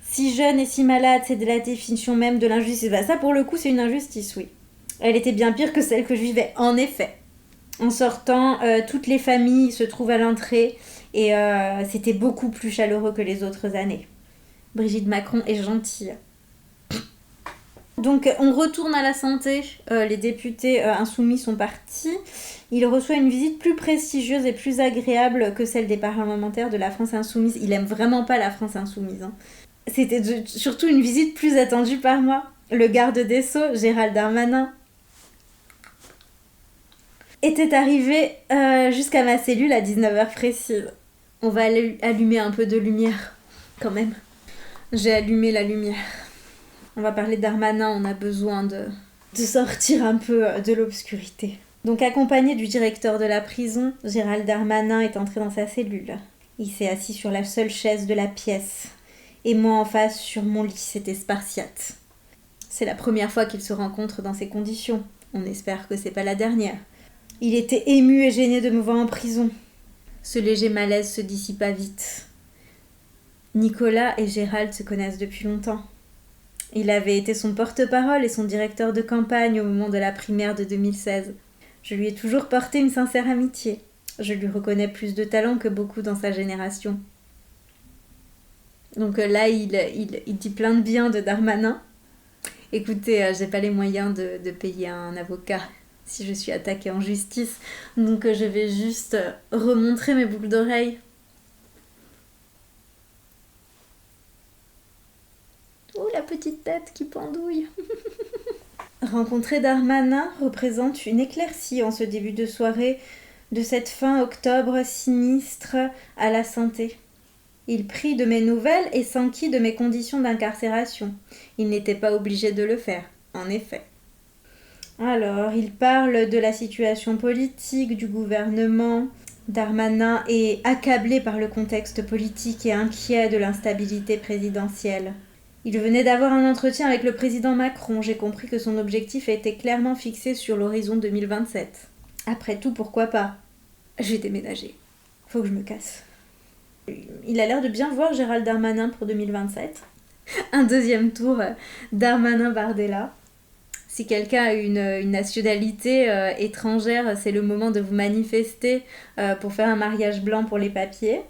Si jeune et si malade, c'est de la définition même de l'injustice. Ça, pour le coup, c'est une injustice, oui. Elle était bien pire que celle que je vivais, en effet. En sortant, toutes les familles se trouvent à l'entrée et c'était beaucoup plus chaleureux que les autres années. Brigitte Macron est gentille. Donc on retourne à la santé, les députés insoumis sont partis. Il reçoit une visite plus prestigieuse et plus agréable que celle des parlementaires de la France insoumise. Il aime vraiment pas la France insoumise. Hein. C'était surtout une visite plus attendue par moi. Le garde des Sceaux, Gérald Darmanin, était arrivé jusqu'à ma cellule à 19h précise. On va allumer un peu de lumière, quand même. J'ai allumé la lumière. On va parler de Darmanin, on a besoin de sortir un peu de l'obscurité. Donc accompagné du directeur de la prison, Gérald Darmanin est entré dans sa cellule. Il s'est assis sur la seule chaise de la pièce. Et moi en face, sur mon lit, c'était spartiate. C'est la première fois qu'ils se rencontrent dans ces conditions. On espère que c'est pas la dernière. Il était ému et gêné de me voir en prison. Ce léger malaise se dissipa vite. Nicolas et Gérald se connaissent depuis longtemps. Il avait été son porte-parole et son directeur de campagne au moment de la primaire de 2016. Je lui ai toujours porté une sincère amitié. Je lui reconnais plus de talent que beaucoup dans sa génération. Donc là, il dit plein de bien de Darmanin. Écoutez, j'ai pas les moyens de payer un avocat si je suis attaquée en justice. Donc je vais juste remontrer mes boucles d'oreilles. Oh, la petite tête qui pendouille. Rencontrer Darmanin représente une éclaircie en ce début de soirée de cette fin octobre sinistre à la santé. Il prit de mes nouvelles et s'enquit de mes conditions d'incarcération. Il n'était pas obligé de le faire, en effet. Alors, il parle de la situation politique du gouvernement. Darmanin est accablé par le contexte politique et inquiet de l'instabilité présidentielle. Il venait d'avoir un entretien avec le président Macron. J'ai compris que son objectif était clairement fixé sur l'horizon 2027. Après tout, pourquoi pas ? J'ai déménagé. Faut que je me casse. Il a l'air de bien voir Gérald Darmanin pour 2027. Un deuxième tour, Darmanin-Bardella. Si quelqu'un a une nationalité étrangère, c'est le moment de vous manifester pour faire un mariage blanc pour les papiers.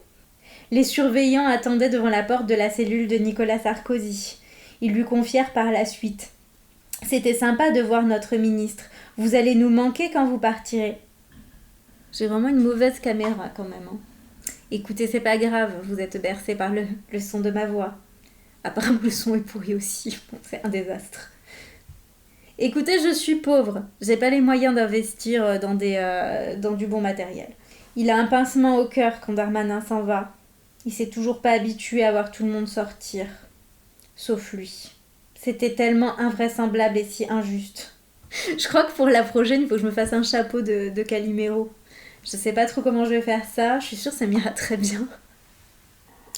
Les surveillants attendaient devant la porte de la cellule de Nicolas Sarkozy. Ils lui confièrent par la suite. « C'était sympa de voir notre ministre. Vous allez nous manquer quand vous partirez. » J'ai vraiment une mauvaise caméra quand même. Hein. Écoutez, c'est pas grave, vous êtes bercé par le son de ma voix. Apparemment, le son est pourri aussi. Bon, c'est un désastre. Écoutez, je suis pauvre. J'ai pas les moyens d'investir dans du bon matériel. Il a un pincement au cœur quand Darmanin s'en va. Il s'est toujours pas habitué à voir tout le monde sortir. Sauf lui. C'était tellement invraisemblable et si injuste. Je crois que pour la prochaine, il faut que je me fasse un chapeau de Calimero. Je sais pas trop comment je vais faire ça. Je suis sûre que ça m'ira très bien.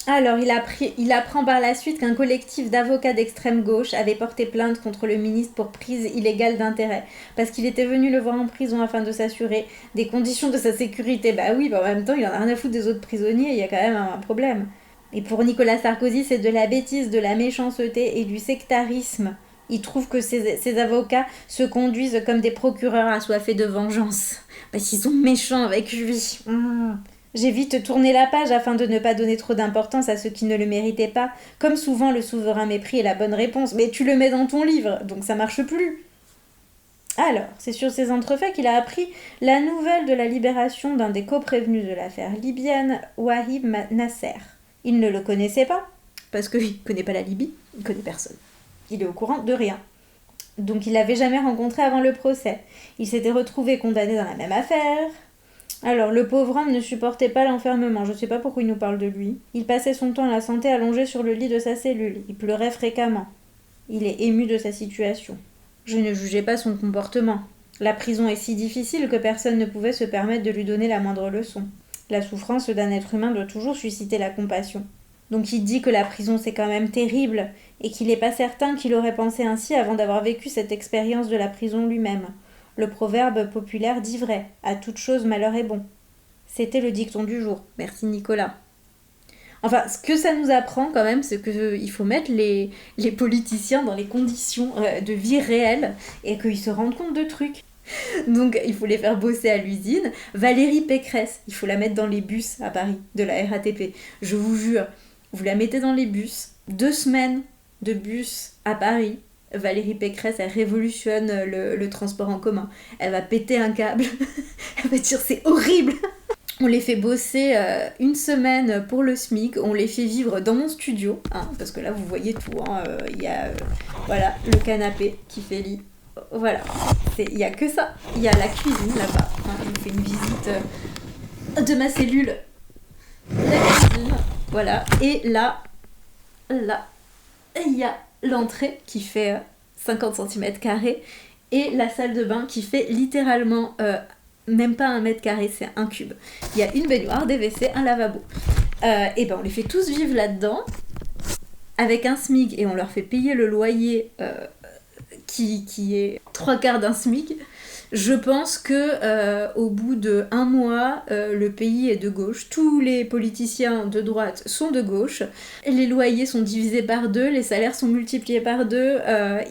Alors, il apprend par la suite qu'un collectif d'avocats d'extrême gauche avait porté plainte contre le ministre pour prise illégale d'intérêt, parce qu'il était venu le voir en prison afin de s'assurer des conditions de sa sécurité. Bah oui, en même temps, il en a rien à foutre des autres prisonniers, il y a quand même un problème. Et pour Nicolas Sarkozy, c'est de la bêtise, de la méchanceté et du sectarisme. Il trouve que ces avocats se conduisent comme des procureurs assoiffés de vengeance, parce qu'ils sont méchants avec lui. J'ai vite tourné la page afin de ne pas donner trop d'importance à ceux qui ne le méritaient pas. Comme souvent, le souverain mépris est la bonne réponse. Mais tu le mets dans ton livre, donc ça marche plus. Alors, c'est sur ces entrefaits qu'il a appris la nouvelle de la libération d'un des coprévenus de l'affaire libyenne, Wahib Nasser. Il ne le connaissait pas, parce qu'il ne connaît pas la Libye, il ne connaît personne. Il est au courant de rien. Donc il l'avait jamais rencontré avant le procès. Il s'était retrouvé condamné dans la même affaire. Alors, le pauvre homme ne supportait pas l'enfermement, je sais pas pourquoi il nous parle de lui. Il passait son temps à la santé allongé sur le lit de sa cellule, il pleurait fréquemment. Il est ému de sa situation. Je ne jugeais pas son comportement. La prison est si difficile que personne ne pouvait se permettre de lui donner la moindre leçon. La souffrance d'un être humain doit toujours susciter la compassion. Donc il dit que la prison c'est quand même terrible, et qu'il n'est pas certain qu'il aurait pensé ainsi avant d'avoir vécu cette expérience de la prison lui-même. Le proverbe populaire dit vrai, à toute chose malheur est bon. C'était le dicton du jour. Merci Nicolas. Enfin, ce que ça nous apprend quand même, c'est qu'il faut mettre les politiciens dans les conditions de vie réelles et qu'ils se rendent compte de trucs. Donc il faut les faire bosser à l'usine. Valérie Pécresse, il faut la mettre dans les bus à Paris, de la RATP. Je vous jure, vous la mettez dans les bus, 2 semaines de bus à Paris. Valérie Pécresse, elle révolutionne le transport en commun. Elle va péter un câble. Elle va dire c'est horrible. On les fait bosser 1 semaine pour le SMIC, on les fait vivre dans mon studio, hein, parce que là vous voyez tout, il y a voilà, le canapé qui fait lit, voilà, il n'y a que ça, il y a la cuisine là-bas, hein, je vous fais une visite de ma cellule, la cuisine, voilà, et là, il y a l'entrée qui fait 50 cm² et la salle de bain qui fait littéralement... même pas 1 m², c'est 1 cube. Il y a une baignoire, des WC, un lavabo. Et ben on les fait tous vivre là-dedans, avec un SMIC, et on leur fait payer le loyer qui est 3/4 d'un SMIC. Je pense que au bout de 1 mois, le pays est de gauche. Tous les politiciens de droite sont de gauche. Les loyers sont divisés par 2, les salaires sont multipliés par 2.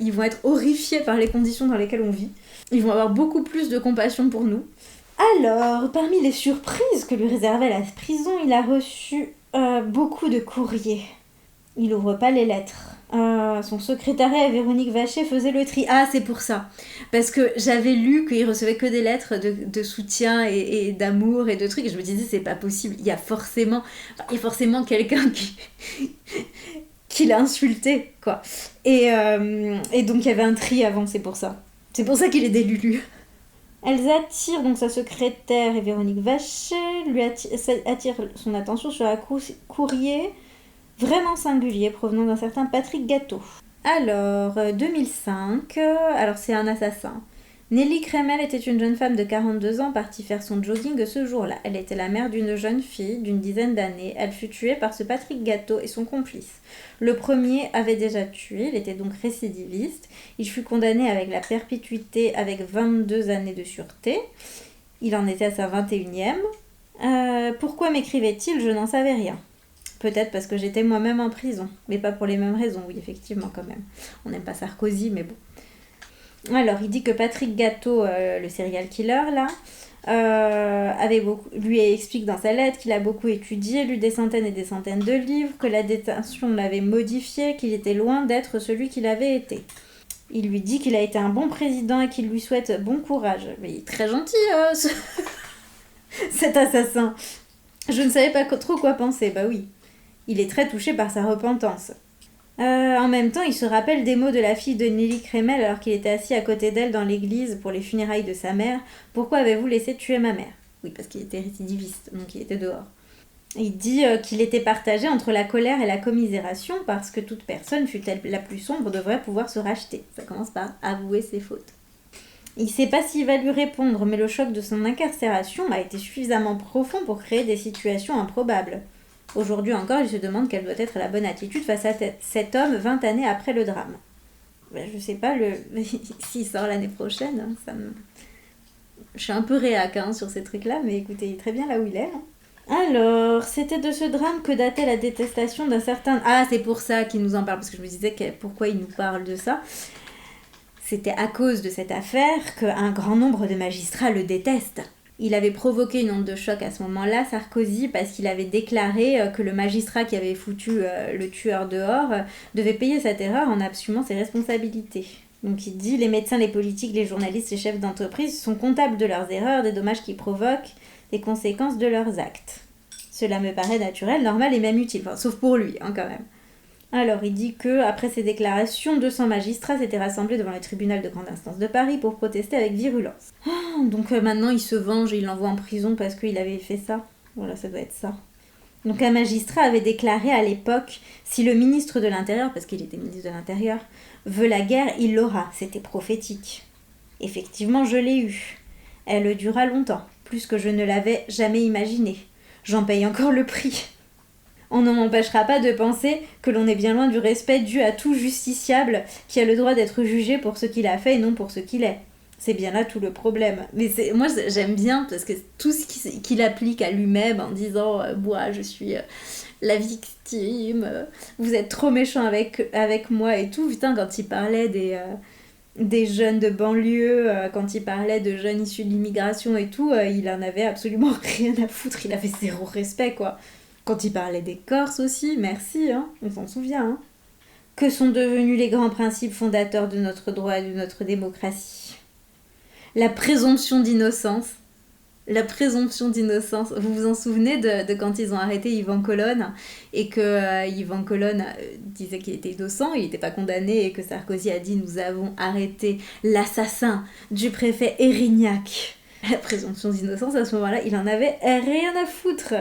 Ils vont être horrifiés par les conditions dans lesquelles on vit. Ils vont avoir beaucoup plus de compassion pour nous. Alors, parmi les surprises que lui réservait la prison, il a reçu beaucoup de courriers. Il ouvre pas les lettres. Son secrétariat, Véronique Vacher, faisait le tri. Ah, c'est pour ça. Parce que j'avais lu qu'il recevait que des lettres de soutien et d'amour et de trucs. Et je me disais, c'est pas possible. Il y a forcément quelqu'un qui l'a insulté, quoi. Et donc, il y avait un tri avant, c'est pour ça. C'est pour ça qu'il est des Lulu. Elles attirent donc sa secrétaire et Véronique Vacher, lui attire son attention sur un courrier vraiment singulier provenant d'un certain Patrick Gâteau. Alors, 2005, alors c'est un assassin. Nelly Kremel était une jeune femme de 42 ans partie faire son jogging ce jour-là. Elle était la mère d'une jeune fille d'une dizaine d'années. Elle fut tuée par ce Patrick Gâteau et son complice. Le premier avait déjà tué, il était donc récidiviste. Il fut condamné avec la perpétuité avec 22 années de sûreté. Il en était à sa 21e. Pourquoi m'écrivait-il ? Je n'en savais rien. Peut-être parce que j'étais moi-même en prison, mais pas pour les mêmes raisons, oui, effectivement, quand même. On n'aime pas Sarkozy, mais bon. Alors, il dit que Patrick Gâteau, le serial killer, là, lui explique dans sa lettre qu'il a beaucoup étudié, lu des centaines et des centaines de livres, que la détention l'avait modifié, qu'il était loin d'être celui qu'il avait été. Il lui dit qu'il a été un bon président et qu'il lui souhaite bon courage. Mais il est très gentil, cet assassin. Je ne savais pas trop quoi penser, bah oui. Il est très touché par sa repentance. En même temps, il se rappelle des mots de la fille de Nelly Kremel alors qu'il était assis à côté d'elle dans l'église pour les funérailles de sa mère. « Pourquoi avez-vous laissé tuer ma mère ?» Oui, parce qu'il était récidiviste, donc il était dehors. Il dit qu'il était partagé entre la colère et la commisération parce que toute personne, fût-elle la plus sombre, devrait pouvoir se racheter. Ça commence par avouer ses fautes. Il ne sait pas s'il va lui répondre, mais le choc de son incarcération a été suffisamment profond pour créer des situations improbables. Aujourd'hui encore, il se demande quelle doit être la bonne attitude face à cet homme 20 années après le drame. Ben, je sais pas, s'il sort l'année prochaine, je suis un peu réac sur ces trucs-là, mais écoutez, il est très bien là où il est. Alors, c'était de ce drame que datait la détestation d'un certain... Ah, c'est pour ça qu'il nous en parle, parce que je me disais pourquoi il nous parle de ça. C'était à cause de cette affaire qu'un grand nombre de magistrats le détestent. Il avait provoqué une onde de choc à ce moment-là, Sarkozy, parce qu'il avait déclaré que le magistrat qui avait foutu le tueur dehors devait payer cette erreur en assumant ses responsabilités. Donc il dit « Les médecins, les politiques, les journalistes, les chefs d'entreprise sont comptables de leurs erreurs, des dommages qu'ils provoquent, des conséquences de leurs actes. Cela me paraît naturel, normal et même utile. » Enfin, sauf pour lui, quand même. Alors, il dit que après ces déclarations, 200 magistrats s'étaient rassemblés devant le tribunal de grande instance de Paris pour protester avec virulence. Donc maintenant, il se venge et il l'envoie en prison parce qu'il avait fait ça. Voilà, ça doit être ça. Donc un magistrat avait déclaré à l'époque « Si le ministre de l'Intérieur, parce qu'il était ministre de l'Intérieur, veut la guerre, il l'aura. » C'était prophétique. Effectivement, je l'ai eue. Elle dura longtemps, plus que je ne l'avais jamais imaginé. J'en paye encore le prix. On ne m'empêchera pas de penser que l'on est bien loin du respect dû à tout justiciable qui a le droit d'être jugé pour ce qu'il a fait et non pour ce qu'il est. C'est bien là tout le problème. Mais moi j'aime bien parce que tout ce qu'il applique à lui-même en disant moi je suis la victime, vous êtes trop méchant avec moi et tout. Putain, quand il parlait des jeunes de banlieue, quand il parlait de jeunes issus de l'immigration et tout, il en avait absolument rien à foutre, il avait zéro respect, quoi. Quand il parlait des Corses aussi, merci, hein, on s'en souvient, hein. Que sont devenus les grands principes fondateurs de notre droit et de notre démocratie? La présomption d'innocence. La présomption d'innocence. Vous vous en souvenez de quand ils ont arrêté Yvan Colonne et que Yvan Colonne disait qu'il était innocent, il n'était pas condamné et que Sarkozy a dit nous avons arrêté l'assassin du préfet Erignac. La présomption d'innocence, à ce moment-là, il en avait rien à foutre.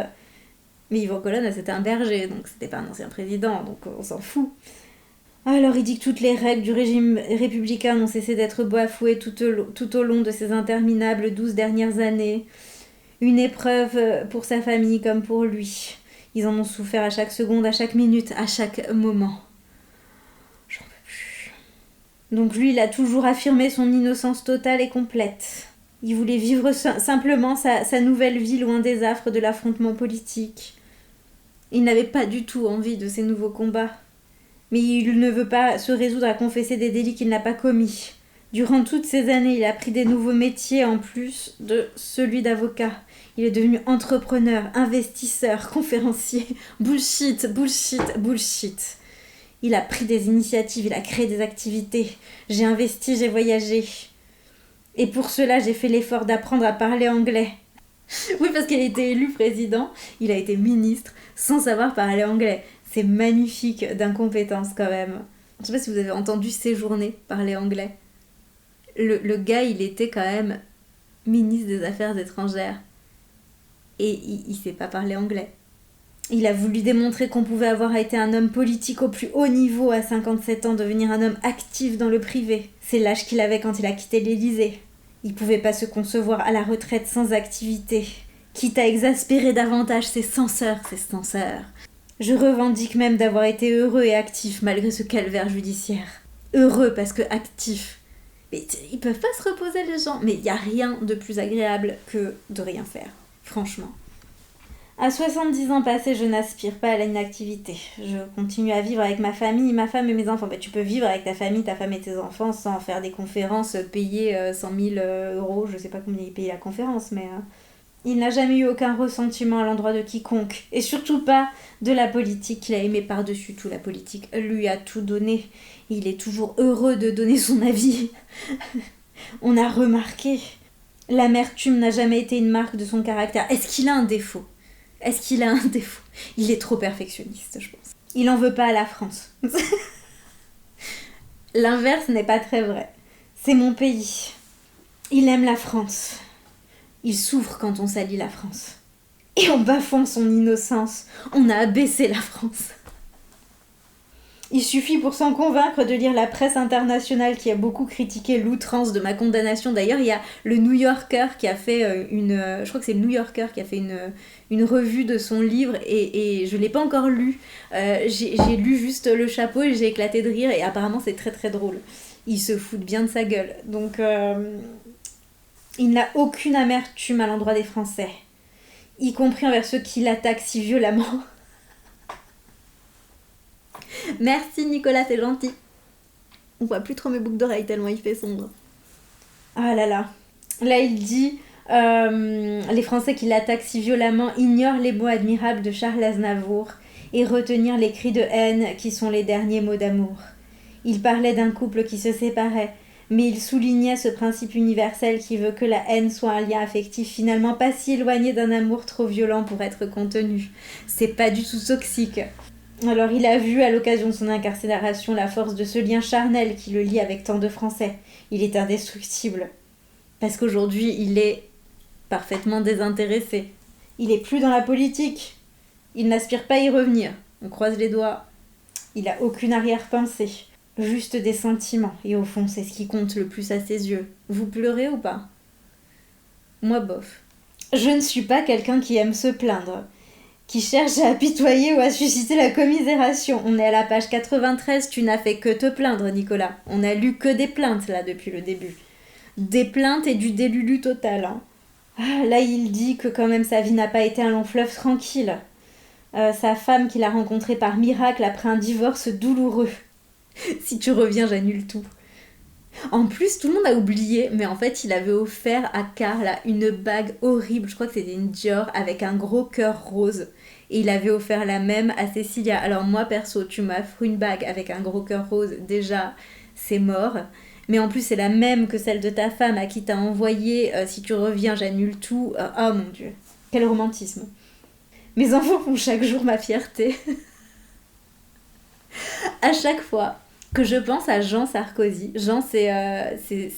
Mais Yvan Colonne, c'était un berger, donc c'était pas un ancien président, donc on s'en fout. Alors il dit que toutes les règles du régime républicain n'ont cessé d'être bafouées tout au long de ces interminables 12 dernières années. Une épreuve pour sa famille comme pour lui. Ils en ont souffert à chaque seconde, à chaque minute, à chaque moment. J'en peux plus. Donc lui, il a toujours affirmé son innocence totale et complète. Il voulait vivre simplement sa nouvelle vie loin des affres de l'affrontement politique. Il n'avait pas du tout envie de ces nouveaux combats. Mais il ne veut pas se résoudre à confesser des délits qu'il n'a pas commis. Durant toutes ces années, il a pris des nouveaux métiers en plus de celui d'avocat. Il est devenu entrepreneur, investisseur, conférencier. Bullshit, bullshit, bullshit. Il a pris des initiatives, il a créé des activités. J'ai investi, j'ai voyagé. Et pour cela, j'ai fait l'effort d'apprendre à parler anglais. Oui, parce qu'il a été élu président, il a été ministre sans savoir parler anglais. C'est magnifique d'incompétence quand même. Je sais pas si vous avez entendu Séjourner parler anglais. Le gars, il était quand même ministre des Affaires étrangères. Et il sait pas parler anglais. Il a voulu démontrer qu'on pouvait avoir été un homme politique au plus haut niveau à 57 ans, devenir un homme actif dans le privé. C'est l'âge qu'il avait quand il a quitté l'Élysée. Il pouvait pas se concevoir à la retraite sans activité. Quitte à exaspérer davantage ses censeurs. Je revendique même d'avoir été heureux et actif malgré ce calvaire judiciaire. Heureux parce que actif. Mais ils peuvent pas se reposer les gens. Mais il n'y a rien de plus agréable que de rien faire. Franchement. À 70 ans passés, je n'aspire pas à l'inactivité. Je continue à vivre avec ma famille, ma femme et mes enfants. Tu peux vivre avec ta famille, ta femme et tes enfants sans faire des conférences, payer 100 000 euros. Je sais pas combien il paye la conférence, mais... Il n'a jamais eu aucun ressentiment à l'endroit de quiconque, et surtout pas de la politique qu'il a aimé par-dessus tout. La politique lui a tout donné. Il est toujours heureux de donner son avis. On a remarqué. L'amertume n'a jamais été une marque de son caractère. Est-ce qu'il a un défaut ? Il est trop perfectionniste, je pense. Il en veut pas à la France. L'inverse n'est pas très vrai. C'est mon pays. Il aime la France. Il souffre quand on salit la France. Et en bafouant son innocence, on a abaissé la France. Il suffit pour s'en convaincre de lire la presse internationale qui a beaucoup critiqué l'outrance de ma condamnation. D'ailleurs, il y a le New Yorker qui a fait je crois que c'est le New Yorker qui a fait une revue de son livre et je ne l'ai pas encore lu. J'ai lu juste le chapeau et j'ai éclaté de rire et apparemment c'est très très drôle. Il se fout bien de sa gueule. Donc... il n'a aucune amertume à l'endroit des Français, y compris envers ceux qui l'attaquent si violemment. Merci Nicolas, t'es gentil. On voit plus trop mes boucles d'oreilles tellement il fait sombre. Ah là là. Là il dit les Français qui l'attaquent si violemment ignorent les mots admirables de Charles Aznavour et retenir les cris de haine qui sont les derniers mots d'amour. Il parlait d'un couple qui se séparait, mais il soulignait ce principe universel qui veut que la haine soit un lien affectif finalement pas si éloigné d'un amour trop violent pour être contenu. C'est pas du tout toxique. Alors il a vu à l'occasion de son incarcération la force de ce lien charnel qui le lie avec tant de Français. Il est indestructible. Parce qu'aujourd'hui, il est parfaitement désintéressé. Il est plus dans la politique. Il n'aspire pas à y revenir. On croise les doigts. Il a aucune arrière-pensée. Juste des sentiments, et au fond, c'est ce qui compte le plus à ses yeux. Vous pleurez ou pas ? Moi, bof. Je ne suis pas quelqu'un qui aime se plaindre, qui cherche à apitoyer ou à susciter la commisération. On est à la page 93, tu n'as fait que te plaindre, Nicolas. On a lu que des plaintes, là, depuis le début. Des plaintes et du délulu total, hein. Ah, là, il dit que quand même sa vie n'a pas été un long fleuve tranquille. Sa femme qu'il a rencontrée par miracle après un divorce douloureux. Si tu reviens, j'annule tout. En plus, tout le monde a oublié, mais en fait, il avait offert à Carla une bague horrible, je crois que c'était une Dior, avec un gros cœur rose. Et il avait offert la même à Cécilia. Alors moi, perso, tu m'offres une bague avec un gros cœur rose, déjà, c'est mort. Mais en plus, c'est la même que celle de ta femme à qui t'as envoyé si tu reviens, j'annule tout. Oh mon Dieu, quel romantisme. Mes enfants font chaque jour ma fierté. À chaque fois que je pense à Jean Sarkozy, Jean c'est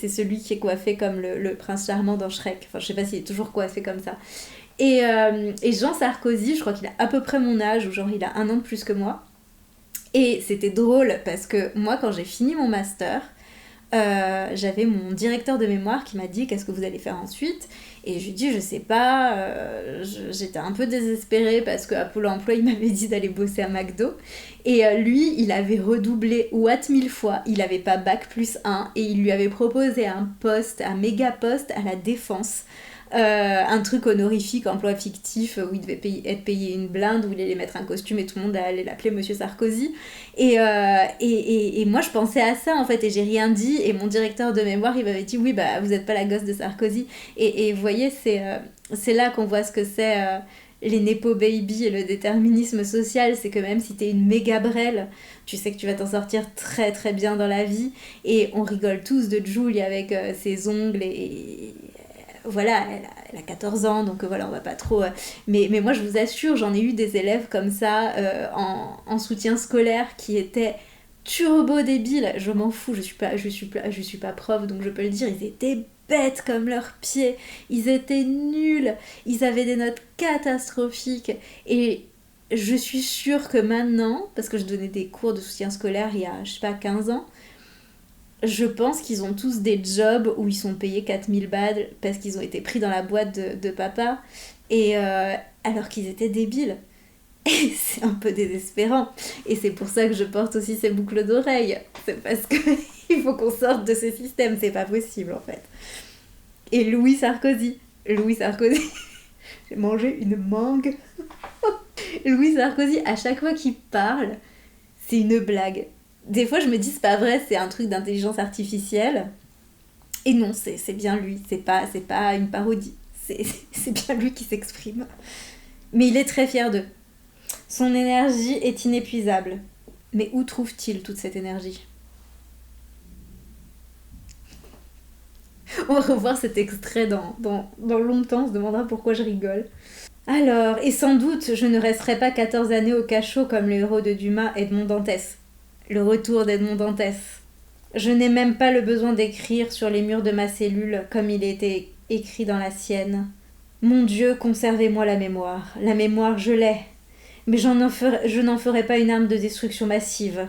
celui qui est coiffé comme le prince charmant dans Shrek, enfin je sais pas s'il est toujours coiffé comme ça. Et Jean Sarkozy, je crois qu'il a à peu près mon âge, ou genre il a 1 an de plus que moi. Et c'était drôle parce que moi quand j'ai fini mon master, j'avais mon directeur de mémoire qui m'a dit qu'est-ce que vous allez faire ensuite, et je lui ai dit je sais pas, j'étais un peu désespérée parce qu'à Pôle emploi il m'avait dit d'aller bosser à McDo, et lui il avait redoublé Watt 1000 fois, il avait pas bac+1 et il lui avait proposé un poste, un méga poste à la Défense. Un truc honorifique, emploi fictif, où il devait être payé une blinde, où il allait mettre un costume et tout le monde allait l'appeler Monsieur Sarkozy. Et moi je pensais à ça en fait, et j'ai rien dit, et mon directeur de mémoire il m'avait dit oui bah vous êtes pas la gosse de Sarkozy. Et vous voyez, c'est là qu'on voit ce que c'est les nepo baby et le déterminisme social, c'est que même si t'es une méga brêle, tu sais que tu vas t'en sortir très très bien dans la vie, et on rigole tous de Julie avec ses ongles et voilà, elle a 14 ans, donc voilà, on va pas trop... Mais moi, je vous assure, j'en ai eu des élèves comme ça, en soutien scolaire, qui étaient turbo débiles. Je m'en fous, je suis pas prof, donc je peux le dire, ils étaient bêtes comme leurs pieds, ils étaient nuls, ils avaient des notes catastrophiques, et je suis sûre que maintenant, parce que je donnais des cours de soutien scolaire il y a, je sais pas, 15 ans, je pense qu'ils ont tous des jobs où ils sont payés 4000 balles parce qu'ils ont été pris dans la boîte de papa, et alors qu'ils étaient débiles. Et c'est un peu désespérant. Et c'est pour ça que je porte aussi ces boucles d'oreilles. C'est parce qu'il faut qu'on sorte de ce système, c'est pas possible en fait. Et Louis Sarkozy, j'ai mangé une mangue. Louis Sarkozy, à chaque fois qu'il parle, c'est une blague. Des fois, je me dis, c'est pas vrai, c'est un truc d'intelligence artificielle. Et non, c'est bien lui, c'est pas une parodie. C'est bien lui qui s'exprime. Mais il est très fier d'eux. Son énergie est inépuisable. Mais où trouve-t-il toute cette énergie ? On va revoir cet extrait dans longtemps, on se demandera pourquoi je rigole. Alors, et sans doute, je ne resterai pas 14 années au cachot comme le héros de Dumas, Edmond Dantès. Le retour d'Edmond Dantès. Je n'ai même pas le besoin d'écrire sur les murs de ma cellule comme il était écrit dans la sienne. Mon Dieu, conservez-moi la mémoire. La mémoire, je l'ai. Mais je n'en ferai pas une arme de destruction massive.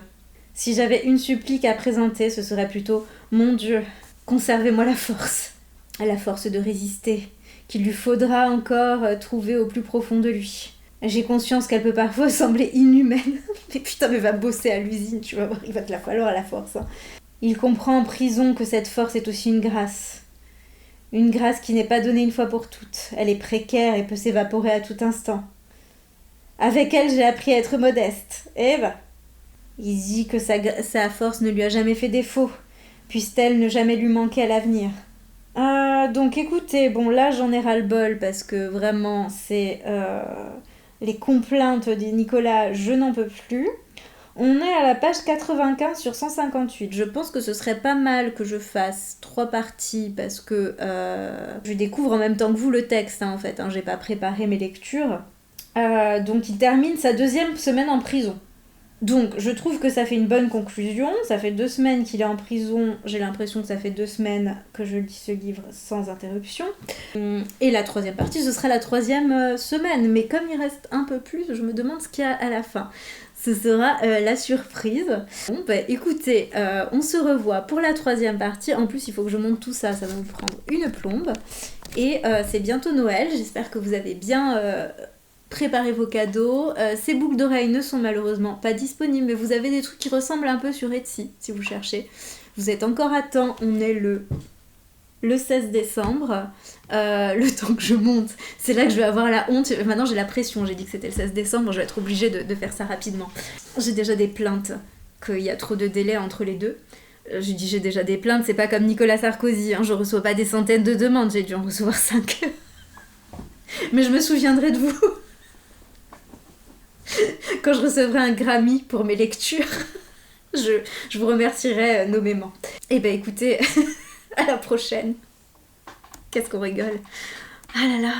Si j'avais une supplique à présenter, ce serait plutôt « Mon Dieu, conservez-moi la force de résister, qu'il lui faudra encore trouver au plus profond de lui. » J'ai conscience qu'elle peut parfois sembler inhumaine. Mais putain, mais va bosser à l'usine, tu vas voir, il va te la falloir à la force. Hein. Il comprend en prison que cette force est aussi une grâce. Une grâce qui n'est pas donnée une fois pour toutes. Elle est précaire et peut s'évaporer à tout instant. Avec elle, j'ai appris à être modeste. Et bah, il dit que sa force ne lui a jamais fait défaut. Puisse-t-elle ne jamais lui manquer à l'avenir. Donc écoutez, bon là j'en ai ras-le-bol parce que vraiment c'est... Les complaintes de Nicolas, je n'en peux plus. On est à la page 95 sur 158. Je pense que ce serait pas mal que je fasse 3 parties parce que je découvre en même temps que vous le texte, hein, en fait. Hein, j'ai pas préparé mes lectures. Donc il termine sa 2e semaine en prison. Donc je trouve que ça fait une bonne conclusion. Ça fait 2 semaines qu'il est en prison. J'ai l'impression que ça fait 2 semaines que je lis ce livre sans interruption. Et la 3e partie, ce sera la 3e semaine. Mais comme il reste un peu plus, je me demande ce qu'il y a à la fin. Ce sera la surprise. Bon bah écoutez, on se revoit pour la 3e partie. En plus il faut que je monte tout ça, ça va me prendre une plombe. Et c'est bientôt Noël, j'espère que vous avez bien... Préparez vos cadeaux. Ces boucles d'oreilles ne sont malheureusement pas disponibles, mais vous avez des trucs qui ressemblent un peu sur Etsy, si vous cherchez. Vous êtes encore à temps, on est le 16 décembre. Le temps que je monte, c'est là que je vais avoir la honte. Maintenant j'ai la pression, j'ai dit que c'était le 16 décembre, je vais être obligée de faire ça rapidement. J'ai déjà des plaintes qu'il y a trop de délai entre les deux. Je lui dis j'ai déjà des plaintes, c'est pas comme Nicolas Sarkozy, hein, je reçois pas des centaines de demandes, j'ai dû en recevoir 5. Mais je me souviendrai de vous quand je recevrai un Grammy pour mes lectures. Je vous remercierai nommément. Et bah écoutez, à la prochaine. Qu'est-ce qu'on rigole. Ah là là.